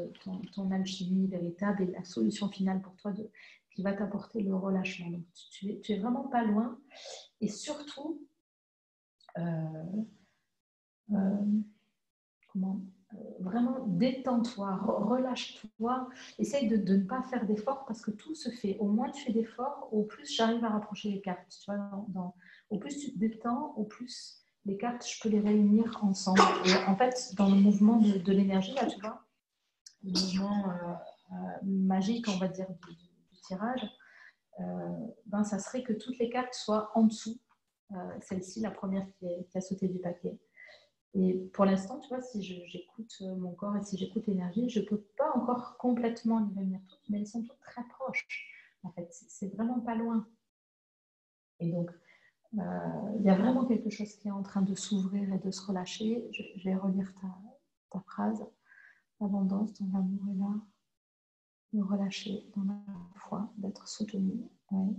ton alchimie véritable et la solution finale pour toi qui va t'apporter le relâchement. Donc, tu es vraiment pas loin, et surtout, vraiment détends-toi, relâche-toi, essaye de ne pas faire d'efforts, parce que tout se fait. Au moins tu fais d'efforts, au plus j'arrive à rapprocher les cartes. Tu vois, au plus tu te détends, au plus les cartes, je peux les réunir ensemble. Et en fait, dans le mouvement de l'énergie, là, tu vois, le mouvement magique, on va dire, du tirage, ça serait que toutes les cartes soient en dessous. Celle-ci, la première qui a sauté du paquet. Et pour l'instant, tu vois, si j'écoute mon corps et si j'écoute l'énergie, je ne peux pas encore complètement les réunir toutes, mais elles sont toutes très proches. En fait, c'est vraiment pas loin. Et donc, il y a vraiment quelque chose qui est en train de s'ouvrir et de se relâcher. Je vais relire ta phrase. L'abondance dans l'amour est là. Me relâcher dans la foi, d'être soutenu. Oui.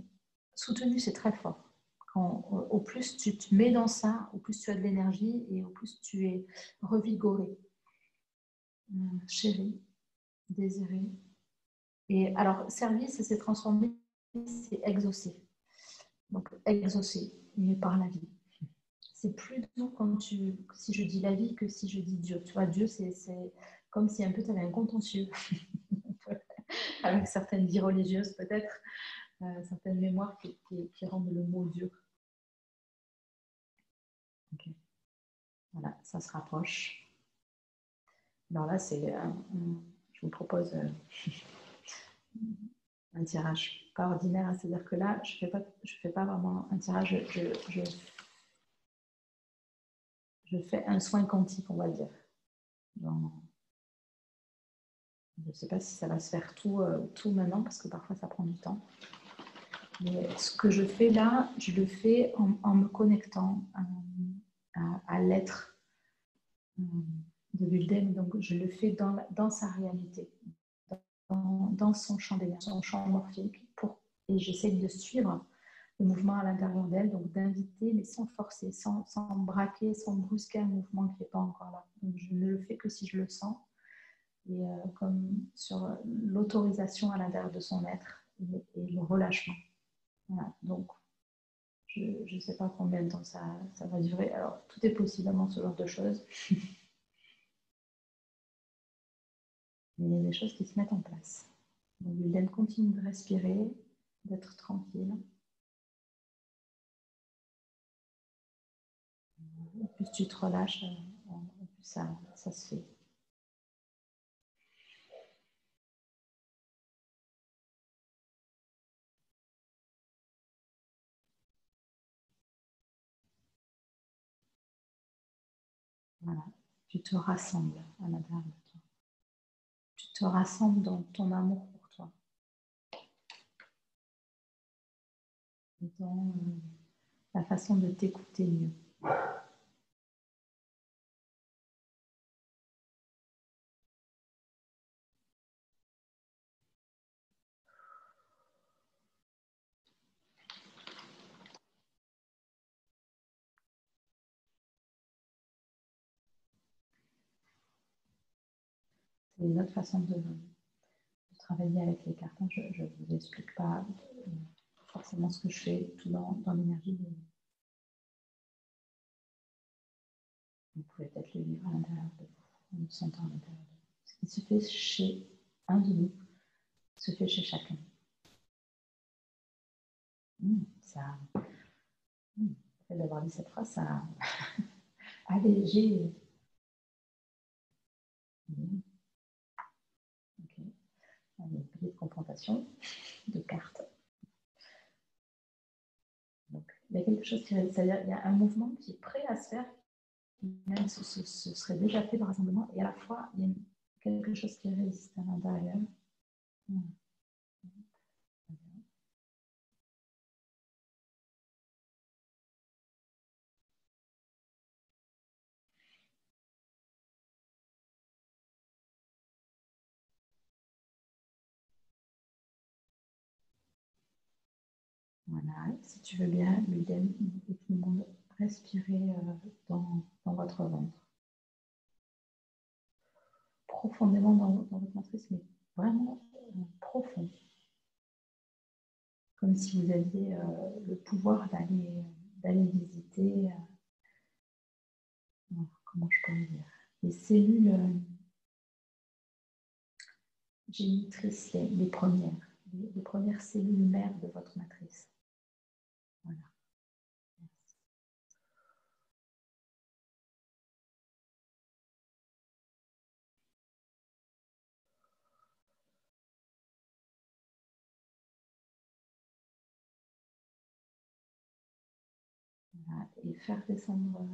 Soutenu, c'est très fort. Au plus tu te mets dans ça, au plus tu as de l'énergie et au plus tu es revigoré, chéri, désiré. Et alors, service, c'est transformé, c'est exaucé. Donc, exaucé, mais par la vie. C'est plus doux si je dis la vie que si je dis Dieu. Tu vois, Dieu, c'est comme si un peu tu avais un contentieux avec certaines vies religieuses, peut-être, certaines mémoires qui rendent le mot dur. Ok. Voilà, ça se rapproche. Alors là, je vous propose un tirage pas ordinaire, c'est-à-dire que là, je fais pas vraiment un tirage, je fais un soin quantique, on va dire. Je ne sais pas si ça va se faire tout maintenant, parce que parfois ça prend du temps. Mais ce que je fais là, je le fais en me connectant à l'être de Gulden. Donc je le fais dans sa réalité, dans son champ d'énergie, son champ morphique, et j'essaie de suivre le mouvement à l'intérieur d'elle, donc d'inviter, mais sans forcer, sans braquer, sans brusquer un mouvement qui n'est pas encore là. Donc je ne le fais que si je le sens, et comme sur l'autorisation à l'intérieur de son être et le relâchement. Voilà. Donc Je ne sais pas combien de temps ça va durer. Alors, tout est possible dans ce genre de choses. Mais il y a des choses qui se mettent en place. Donc, Gulden continue de respirer, d'être tranquille. Et plus tu te relâches, plus ça se fait. Voilà. Tu te rassembles à l'intérieur de toi. Tu te rassembles dans ton amour pour toi. Et dans la façon de t'écouter mieux. C'est une autre façon de travailler avec les cartons. Je ne vous explique pas forcément ce que je fais tout dans l'énergie. Vous pouvez peut-être le vivre à l'intérieur de vous, en le sentant à l'intérieur de vous. Ce qui se fait chez un de nous se fait chez chacun. Ça, le fait d'avoir dit cette phrase, ça a allégé. Okay. Une petite confrontation de cartes. Donc, il y a quelque chose qui résiste, c'est-à-dire il y a un mouvement qui est prêt à se faire, même ce serait déjà fait le rassemblement, et à la fois il y a quelque chose qui résiste à l'intérieur. Voilà, si tu veux bien, Gulden et tout le monde, respirez dans votre ventre. Profondément dans votre matrice, mais vraiment profond. Comme si vous aviez le pouvoir d'aller visiter, comment je pourrais dire, les cellules génitrices, les premières cellules mères de votre matrice. Voilà. Merci. Voilà. Et faire descendre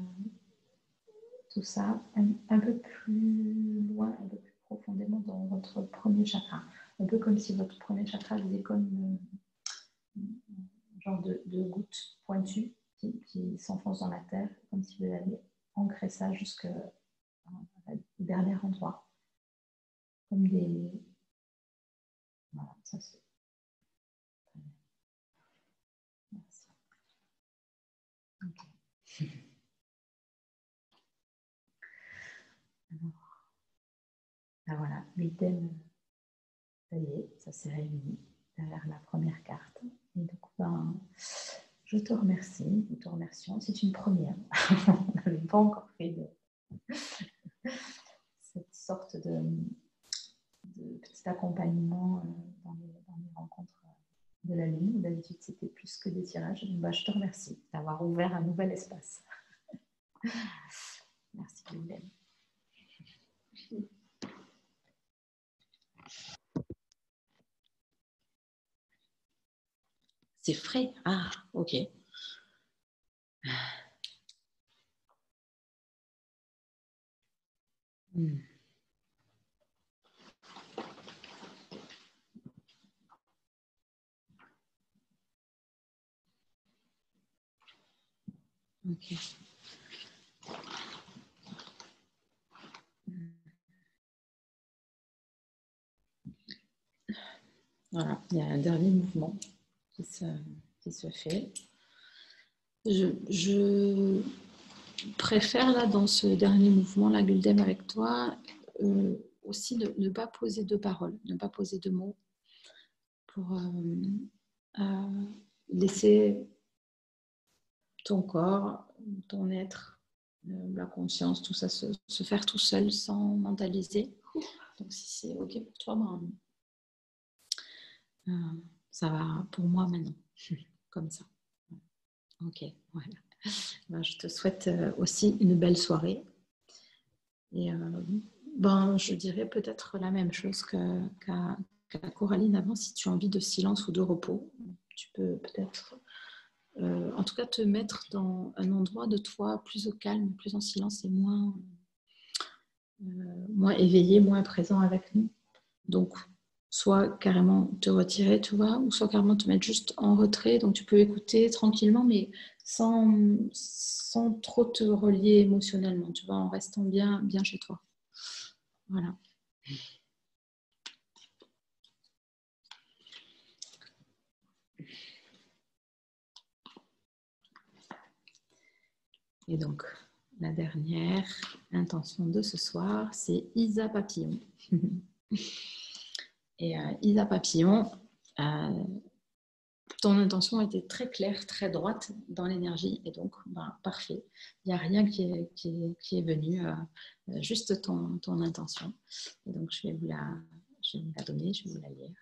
tout ça un peu plus loin, un peu plus profondément dans votre premier chakra. Un peu comme si votre premier chakra faisait comme un genre de goutte pointue qui s'enfonce dans la terre, comme si vous alliez ancrer ça jusqu'au dernier endroit. Comme des... Voilà, ça c'est... Merci. Ok. Alors, ben voilà, l'item, ça y est, ça s'est réuni derrière la première carte. Et donc, ben, je te remercie, nous te remercions. C'est une première. On n'avait pas encore fait cette sorte de petit accompagnement dans les rencontres de la Lune. D'habitude, c'était plus que des tirages. Donc, ben, je te remercie d'avoir ouvert un nouvel espace. Merci, Gulden. C'est frais. Ah, ok. Ok. Voilà, il y a un dernier mouvement qui se fait. Je préfère là dans ce dernier mouvement, la Gulden avec toi, aussi de ne pas poser de paroles, ne pas poser de mots pour laisser ton corps, ton être, la conscience, tout ça se faire tout seul sans mentaliser. Donc si c'est ok pour toi, ça va pour moi maintenant, comme ça. Ok, voilà. Ben, je te souhaite aussi une belle soirée. Et je dirais peut-être la même chose qu'à Coraline avant. Si tu as envie de silence ou de repos, tu peux peut-être, en tout cas, te mettre dans un endroit de toi plus au calme, plus en silence et moins éveillé, moins présent avec nous. Donc, soit carrément te retirer, tu vois, ou soit carrément te mettre juste en retrait. Donc, tu peux écouter tranquillement, mais sans trop te relier émotionnellement, tu vois, en restant bien chez toi. Voilà. Et donc, la dernière intention de ce soir, c'est Isa Papillon. Et Isa Papillon, ton intention était très claire, très droite dans l'énergie, et donc, parfait. Il n'y a rien qui est venu, juste ton intention. Et donc, je vais vous la donner, je vais vous la lire.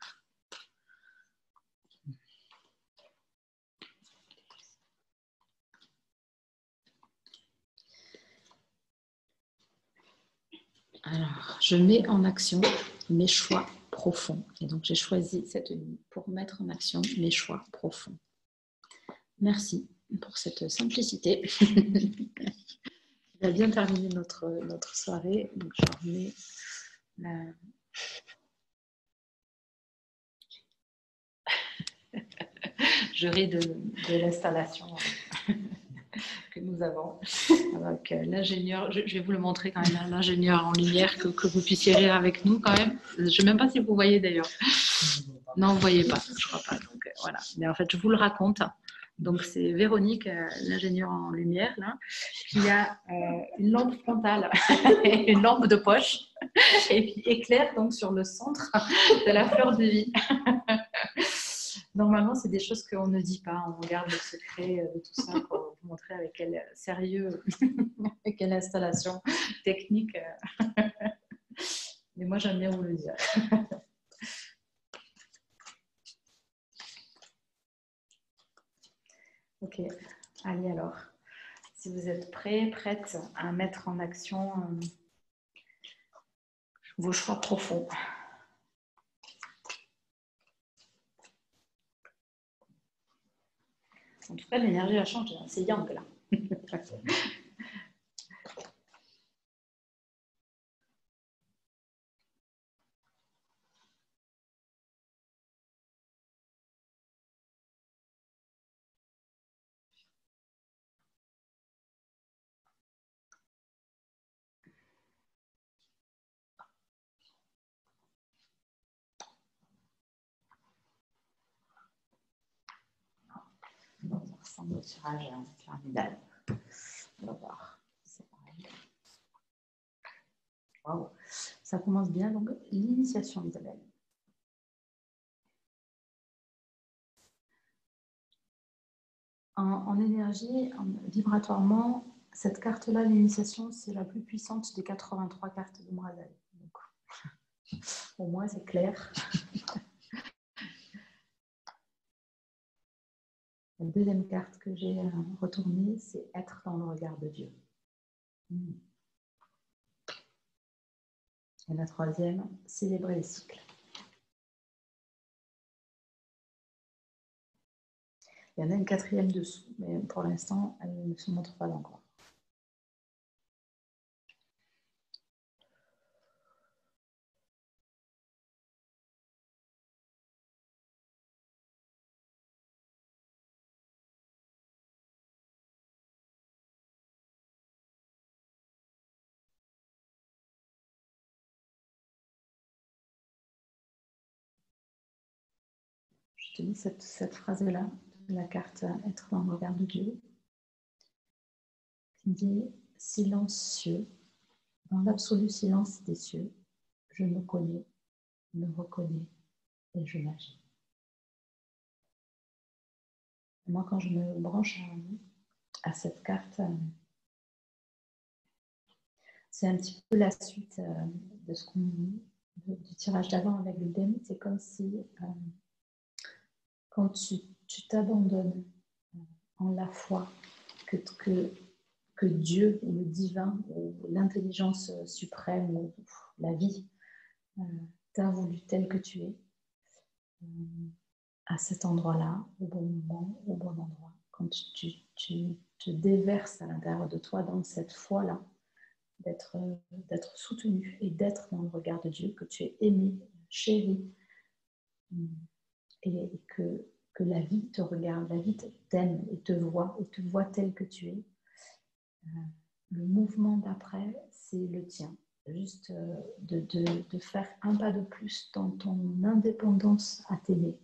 Alors, je mets en action mes choix profonds. Et donc, j'ai choisi cette nuit pour mettre en action mes choix profonds. Merci pour cette simplicité. On a bien terminé notre soirée. Donc, je remets la... Je ris de l'installation que nous avons avec l'ingénieur. Je vais vous le montrer quand même, l'ingénieur en lumière, que vous puissiez rire avec nous quand même. Je ne sais même pas si vous voyez d'ailleurs. Non, vous ne voyez pas, je ne crois pas. Donc, voilà. Mais en fait, je vous le raconte. Donc, c'est Véronique, l'ingénieure en lumière, là, qui a une lampe frontale, une lampe de poche, et qui éclaire donc sur le centre de la fleur de vie. Normalement, c'est des choses qu'on ne dit pas. On garde le secret de tout ça pour vous montrer avec quel sérieux et quelle installation technique. Mais moi, j'aime bien vous le dire. Ok, allez alors. Si vous êtes prêts, prêtes à mettre en action vos choix profonds. En tout cas, l'énergie a changé. C'est yang là. Ça ressemble au tirage pyramidal. On va voir. C'est pareil. Wow. Ça commence bien. Donc, l'initiation, Isabelle. En énergie, vibratoirement, cette carte-là, l'initiation, c'est la plus puissante des 83 cartes de Mrazaï. Donc, au moins, c'est clair. La deuxième carte que j'ai retournée, c'est être dans le regard de Dieu. Et la troisième, célébrer les cycles. Il y en a une quatrième dessous, mais pour l'instant, elle ne se montre pas encore. Je te lis cette phrase-là, la carte être dans le regard de Dieu, qui dit « Silencieux, dans l'absolu silence des cieux, je me connais, me reconnais et je m'agis. » Moi, quand je me branche à cette carte. C'est un petit peu la suite de ce du tirage d'avant avec l'Udem. C'est comme si quand tu t'abandonnes en la foi que Dieu ou le divin ou l'intelligence suprême ou la vie t'a voulu tel que tu es, à cet endroit-là, au bon moment, au bon endroit. Quand tu te déverses à l'intérieur de toi dans cette foi-là, d'être soutenu et d'être dans le regard de Dieu, que tu es aimé, chéri, et que la vie te regarde, la vie t'aime et te voit tel que tu es. Le mouvement d'après, c'est le tien. Juste de faire un pas de plus dans ton indépendance à t'aimer,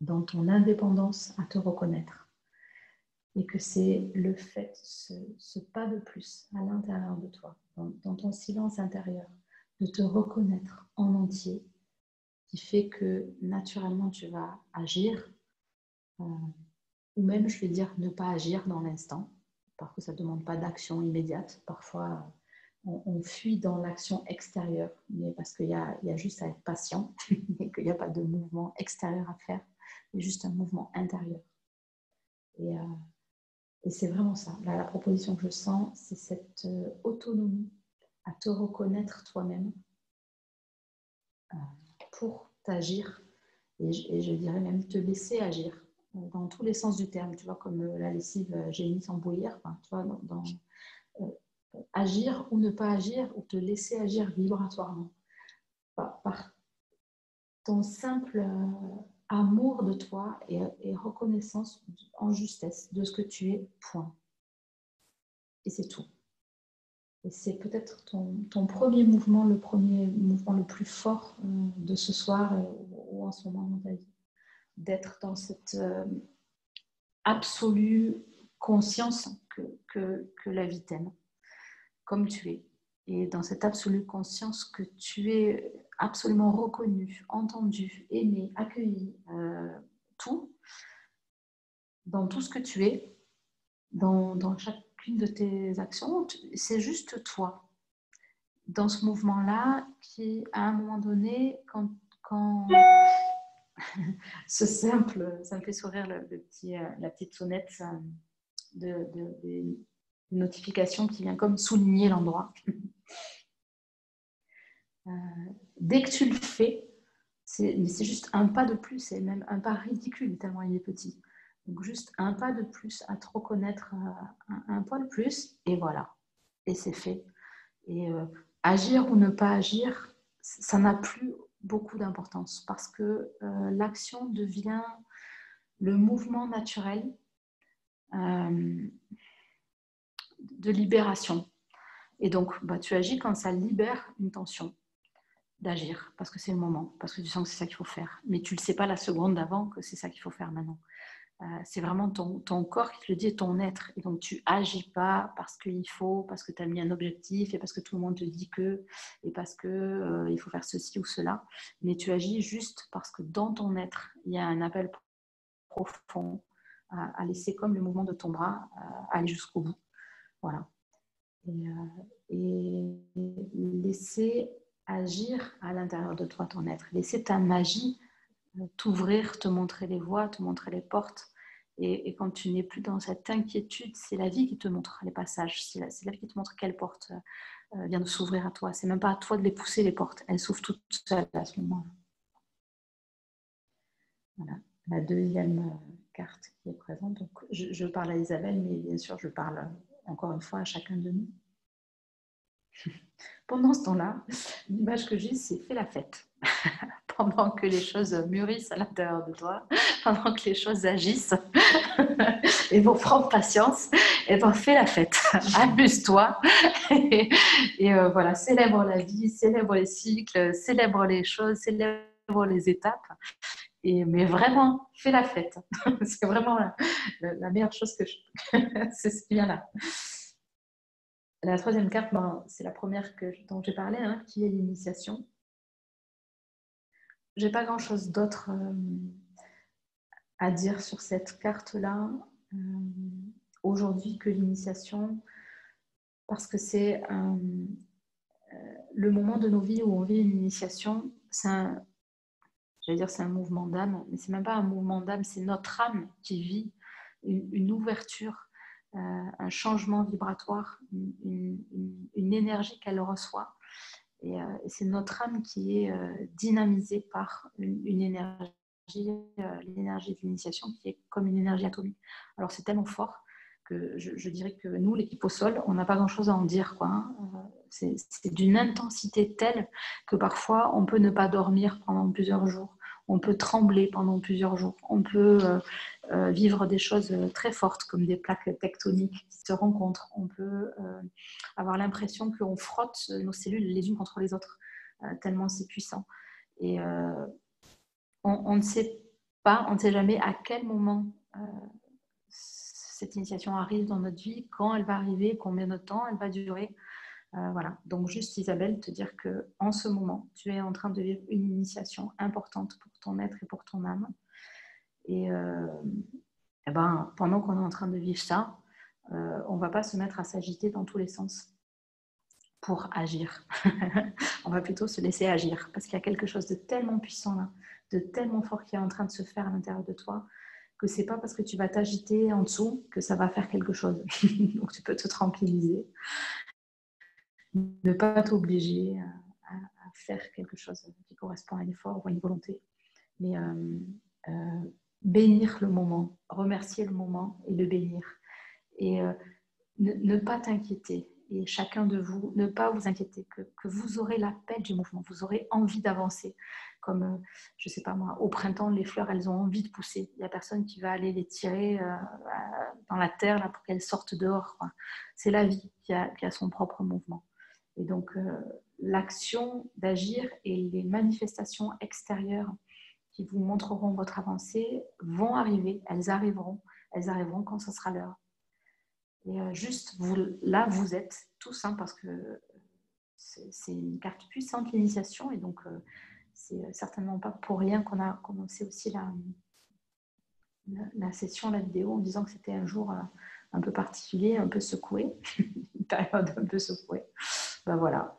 dans ton indépendance à te reconnaître. Et que c'est le fait, ce pas de plus à l'intérieur de toi, dans ton silence intérieur, de te reconnaître en entier, qui fait que naturellement tu vas agir, ou même je vais dire ne pas agir dans l'instant. Parfois ça ne demande pas d'action immédiate, parfois on fuit dans l'action extérieure, mais parce qu'il y a juste à être patient et qu'il n'y a pas de mouvement extérieur à faire, il y a juste un mouvement intérieur. Et c'est vraiment ça. Là, la proposition que je sens, c'est cette autonomie à te reconnaître toi-même pour t'agir et je dirais même te laisser agir dans tous les sens du terme. Tu vois, comme la lessive génie sans bouillir. Enfin, tu vois, agir ou ne pas agir ou te laisser agir vibratoirement par ton simple amour de toi et reconnaissance en justesse de ce que tu es, point. Et c'est tout. Et c'est peut-être ton premier mouvement, le premier mouvement le plus fort de ce soir ou en ce moment dans ta vie. D'être dans cette absolue conscience que la vie t'aime, comme tu es. Et dans cette absolue conscience que tu es absolument reconnu, entendu, aimé, accueilli, tout, dans tout ce que tu es, dans chacune de tes actions, c'est juste toi. Dans ce mouvement-là, qui, à un moment donné, quand ce simple, ça me fait sourire la petite sonnette des notifications qui vient comme souligner l'endroit. Dès que tu le fais, c'est juste un pas de plus, c'est même un pas ridicule tellement il est petit. Donc juste un pas de plus à te reconnaître, un pas de plus, et voilà. Et c'est fait. Et agir ou ne pas agir, ça n'a plus beaucoup d'importance parce que l'action devient le mouvement naturel de libération. Et donc, tu agis quand ça libère une tension d'agir, parce que c'est le moment, parce que tu sens que c'est ça qu'il faut faire. Mais tu ne le sais pas la seconde d'avant que c'est ça qu'il faut faire maintenant. C'est vraiment ton corps qui te le dit, ton être. Et donc, tu agis pas parce qu'il faut, parce que tu as mis un objectif et parce que tout le monde te dit que, et parce que il faut faire ceci ou cela. Mais tu agis juste parce que dans ton être, il y a un appel profond à laisser comme le mouvement de ton bras aller jusqu'au bout. Voilà. Et laisser agir à l'intérieur de toi ton être. Laisser ta magie t'ouvrir, te montrer les voies, te montrer les portes. Et quand tu n'es plus dans cette inquiétude, c'est la vie qui te montre les passages. C'est la vie qui te montre quelle porte vient de s'ouvrir à toi. C'est même pas à toi de les pousser, les portes. Elles s'ouvrent toutes seules à ce moment-là. Voilà. La deuxième carte qui est présente. Donc, je parle à Isabelle, mais bien sûr, je parle encore une fois à chacun de nous. Pendant ce temps-là, l'image que j'ai, c'est fais la fête. Pendant que les choses mûrissent à l'intérieur de toi, pendant que les choses agissent, et bon, prends patience, et ben fais la fête, amuse-toi, et voilà, célèbre la vie, célèbre les cycles, célèbre les choses, célèbre les étapes, mais vraiment, fais la fête. C'est vraiment la meilleure chose que c'est ce qui vient là. La troisième carte, c'est la première dont j'ai parlé, qui est l'initiation. J'ai pas grand-chose d'autre à dire sur cette carte-là, aujourd'hui que l'initiation, parce que c'est le moment de nos vies où on vit une initiation, c'est un mouvement d'âme, mais c'est même pas un mouvement d'âme, c'est notre âme qui vit une ouverture, un changement vibratoire, une énergie qu'elle reçoit. Et c'est notre âme qui est dynamisée par une énergie, l'énergie de l'initiation, qui est comme une énergie atomique. Alors c'est tellement fort que je dirais que nous, l'équipe au sol, on n'a pas grand-chose à en dire, quoi, hein. C'est d'une intensité telle que parfois on peut ne pas dormir pendant plusieurs jours, on peut trembler pendant plusieurs jours, on peut vivre des choses très fortes comme des plaques tectoniques qui se rencontrent, on peut avoir l'impression qu'on frotte nos cellules les unes contre les autres, tellement c'est puissant. Et on ne sait pas, on ne sait jamais à quel moment cette initiation arrive dans notre vie, quand elle va arriver, combien de temps elle va durer. Voilà. Donc juste Isabelle, te dire qu'en ce moment, tu es en train de vivre une initiation importante pour ton être et pour ton âme. Et pendant qu'on est en train de vivre ça, on ne va pas se mettre à s'agiter dans tous les sens pour agir. On va plutôt se laisser agir parce qu'il y a quelque chose de tellement puissant là, de tellement fort qui est en train de se faire à l'intérieur de toi, que c'est pas parce que tu vas t'agiter en dessous que ça va faire quelque chose. Donc tu peux te tranquilliser, ne pas t'obliger à faire quelque chose qui correspond à un effort ou à une volonté, mais bénir le moment, remercier le moment et le bénir. Et ne pas t'inquiéter. Et chacun de vous, ne pas vous inquiéter, que vous aurez l'appel du mouvement, vous aurez envie d'avancer. Comme, je ne sais pas moi, au printemps, les fleurs, elles ont envie de pousser. Il n'y a personne qui va aller les tirer dans la terre là, pour qu'elles sortent dehors, quoi. C'est la vie qui a son propre mouvement. Et donc, l'action d'agir et les manifestations extérieures qui vous montreront votre avancée vont arriver, elles arriveront quand ce sera l'heure. Et juste, là, vous êtes tous, hein, parce que c'est une carte puissante, l'initiation, et donc c'est certainement pas pour rien qu'on a commencé aussi la session, la vidéo, en disant que c'était un jour un peu particulier, un peu secoué, une période un peu secouée. Ben voilà.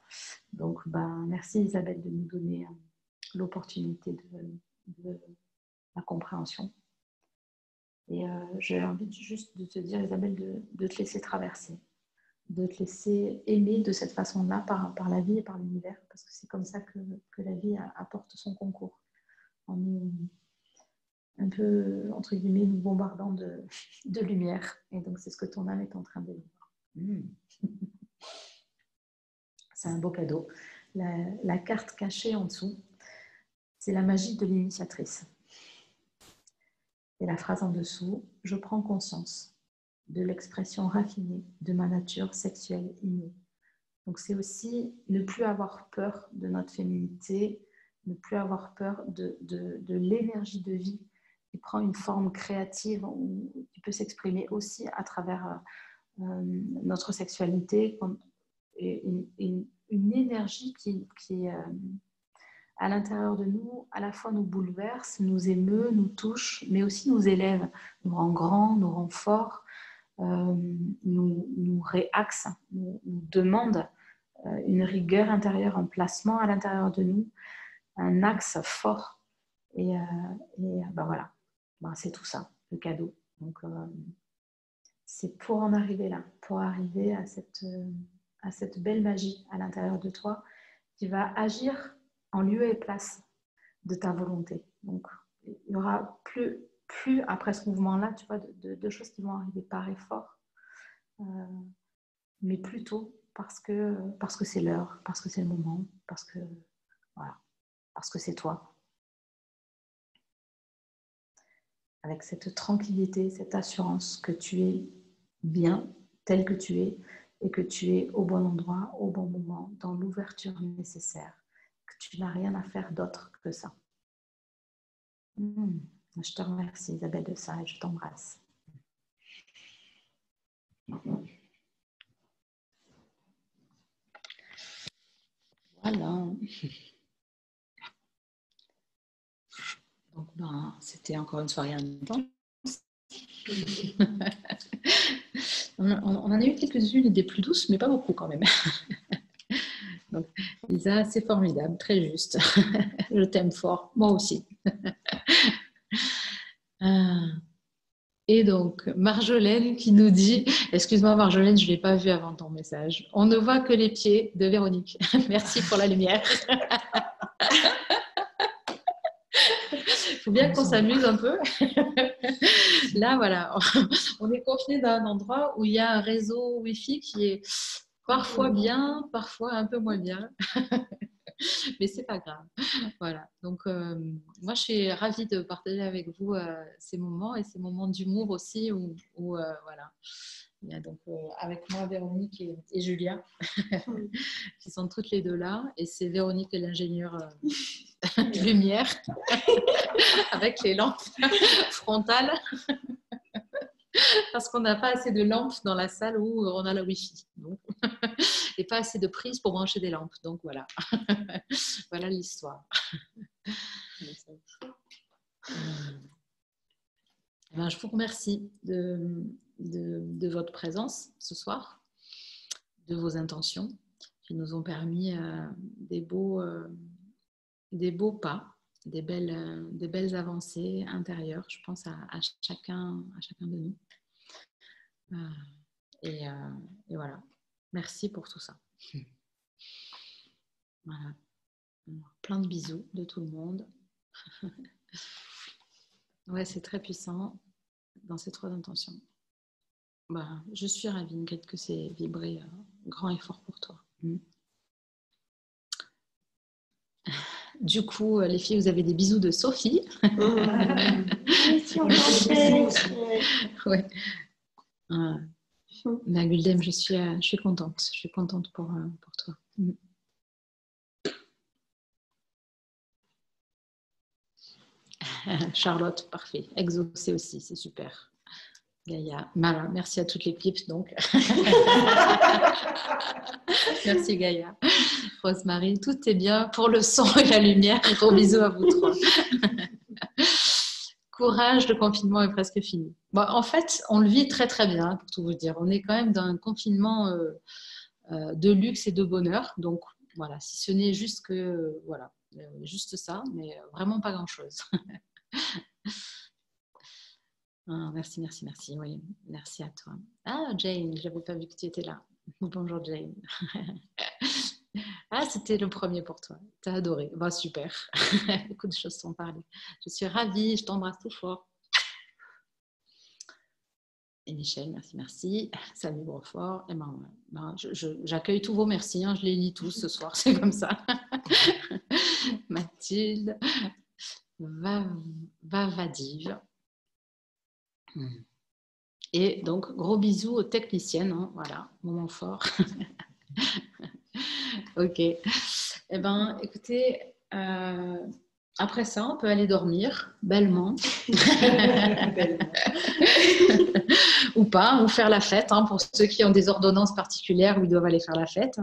Donc, merci Isabelle de nous donner l'opportunité de la compréhension. Et j'ai envie juste de te dire, Isabelle, de te laisser traverser, de te laisser aimer de cette façon-là par la vie et par l'univers, parce que c'est comme ça que la vie apporte son concours, en nous, un peu, entre guillemets, nous bombardant de lumière. Et donc, c'est ce que ton âme est en train de vivre. C'est un beau cadeau. La carte cachée en dessous, c'est la magie de l'initiatrice. Et la phrase en dessous, je prends conscience de l'expression raffinée de ma nature sexuelle innée. Donc c'est aussi ne plus avoir peur de notre féminité, ne plus avoir peur de l'énergie de vie qui prend une forme créative ou qui peut s'exprimer aussi à travers notre sexualité, et une énergie qui à l'intérieur de nous, à la fois nous bouleverse, nous émeut, nous touche, mais aussi nous élève, nous rend grands, nous rend forts, nous réaxe, nous demande une rigueur intérieure, un placement à l'intérieur de nous, un axe fort. Et voilà, c'est tout ça, le cadeau. Donc, c'est pour en arriver là, pour arriver à cette belle magie à l'intérieur de toi qui va agir en lieu et place de ta volonté. Donc, il n'y aura plus après ce mouvement-là, tu vois, de choses qui vont arriver par effort, mais plutôt parce que c'est l'heure, parce que c'est le moment, parce que c'est toi. Avec cette tranquillité, cette assurance que tu es bien tel que tu es et que tu es au bon endroit, au bon moment, dans l'ouverture nécessaire, que tu n'as rien à faire d'autre que ça. Je te remercie Isabelle de ça et je t'embrasse. Voilà. Donc, c'était encore une soirée intense. On en a eu quelques-unes des plus douces, mais pas beaucoup quand même. Donc, Lisa, c'est formidable, très juste. Je t'aime fort, moi aussi. Et donc, Marjolaine qui nous dit, excuse-moi Marjolaine, je ne l'ai pas vu avant ton message, on ne voit que les pieds de Véronique. Merci pour la lumière. Il faut bien qu'on s'amuse un peu. Là, voilà, on est confiné dans un endroit où il y a un réseau Wi-Fi qui est parfois bien, parfois un peu moins bien. Mais c'est pas grave. Voilà. Donc, moi, je suis ravie de partager avec vous ces moments et ces moments d'humour aussi où voilà. Il y a donc avec moi Véronique et Julia qui sont toutes les deux là. Et c'est Véronique l'ingénieure lumière avec les lampes frontales parce qu'on n'a pas assez de lampes dans la salle où on a la Wi-Fi. Donc, et pas assez de prises pour brancher des lampes. Donc voilà. Voilà l'histoire. Ben, je vous remercie de votre présence ce soir, de vos intentions qui nous ont permis des beaux pas, des belles avancées intérieures, je pense à chacun de nous. Et voilà. Merci pour tout ça. Voilà. Plein de bisous de tout le monde. Ouais, c'est très puissant dans ces trois intentions. Bah, je suis ravie, Ingrid, que c'est vibré grand et fort pour toi. Du coup, les filles, vous avez des bisous de Sophie. Ouais. Guldem, je suis contente. Je suis contente pour toi. Charlotte, parfait. Exaucée aussi, c'est super. Gaïa, voilà, merci à toute l'équipe donc. Merci Gaïa. Rosemary, tout est bien pour le son et la lumière. Gros bisous à vous trois. Courage, le confinement est presque fini. Bon, en fait, on le vit très très bien, pour tout vous dire. On est quand même dans un confinement de luxe et de bonheur. Donc voilà, si ce n'est juste que voilà, juste ça, mais vraiment pas grand-chose. Merci. Oui, merci à toi. Ah, Jane, je n'avais pas vu que tu étais là. Bonjour, Jane. Ah, c'était le premier pour toi. Tu as adoré. Bah, super. Beaucoup de choses sont parlées. Je suis ravie. Je t'embrasse tout fort. Et Michel, merci. Salut, Brofort. Et j'accueille tous vos merci. Hein, je les lis tous ce soir. C'est comme ça. Mathilde. Vadive. Et donc, gros bisous aux techniciennes. Hein, voilà, moment fort. Ok. Eh bien, écoutez, après ça, on peut aller dormir bellement. Ou pas, ou faire la fête, hein, pour ceux qui ont des ordonnances particulières où ils doivent aller faire la fête.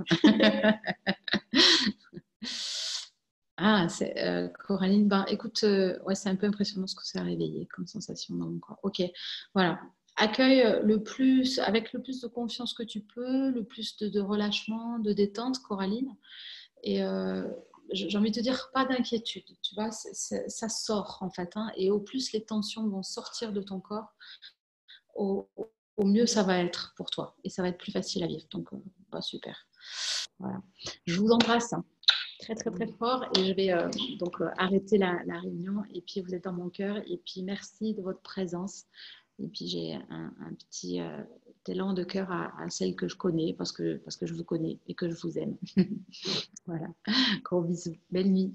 Ah, c'est Coraline. Ben, écoute, ouais, c'est un peu impressionnant ce que ça a réveillé comme sensation dans mon corps. Ok, voilà. Accueille avec le plus de confiance que tu peux, le plus de relâchement, de détente, Coraline. Et j'ai envie de te dire, pas d'inquiétude. Tu vois, ça sort en fait. Hein, et au plus les tensions vont sortir de ton corps, au mieux ça va être pour toi. Et ça va être plus facile à vivre. Donc, super. Voilà. Je vous embrasse. Hein. Très très très fort et je vais arrêter la réunion et puis vous êtes dans mon cœur et puis merci de votre présence et puis j'ai un petit élan de cœur à celle que je connais parce que je vous connais et que je vous aime. Voilà, gros bisous, belle nuit.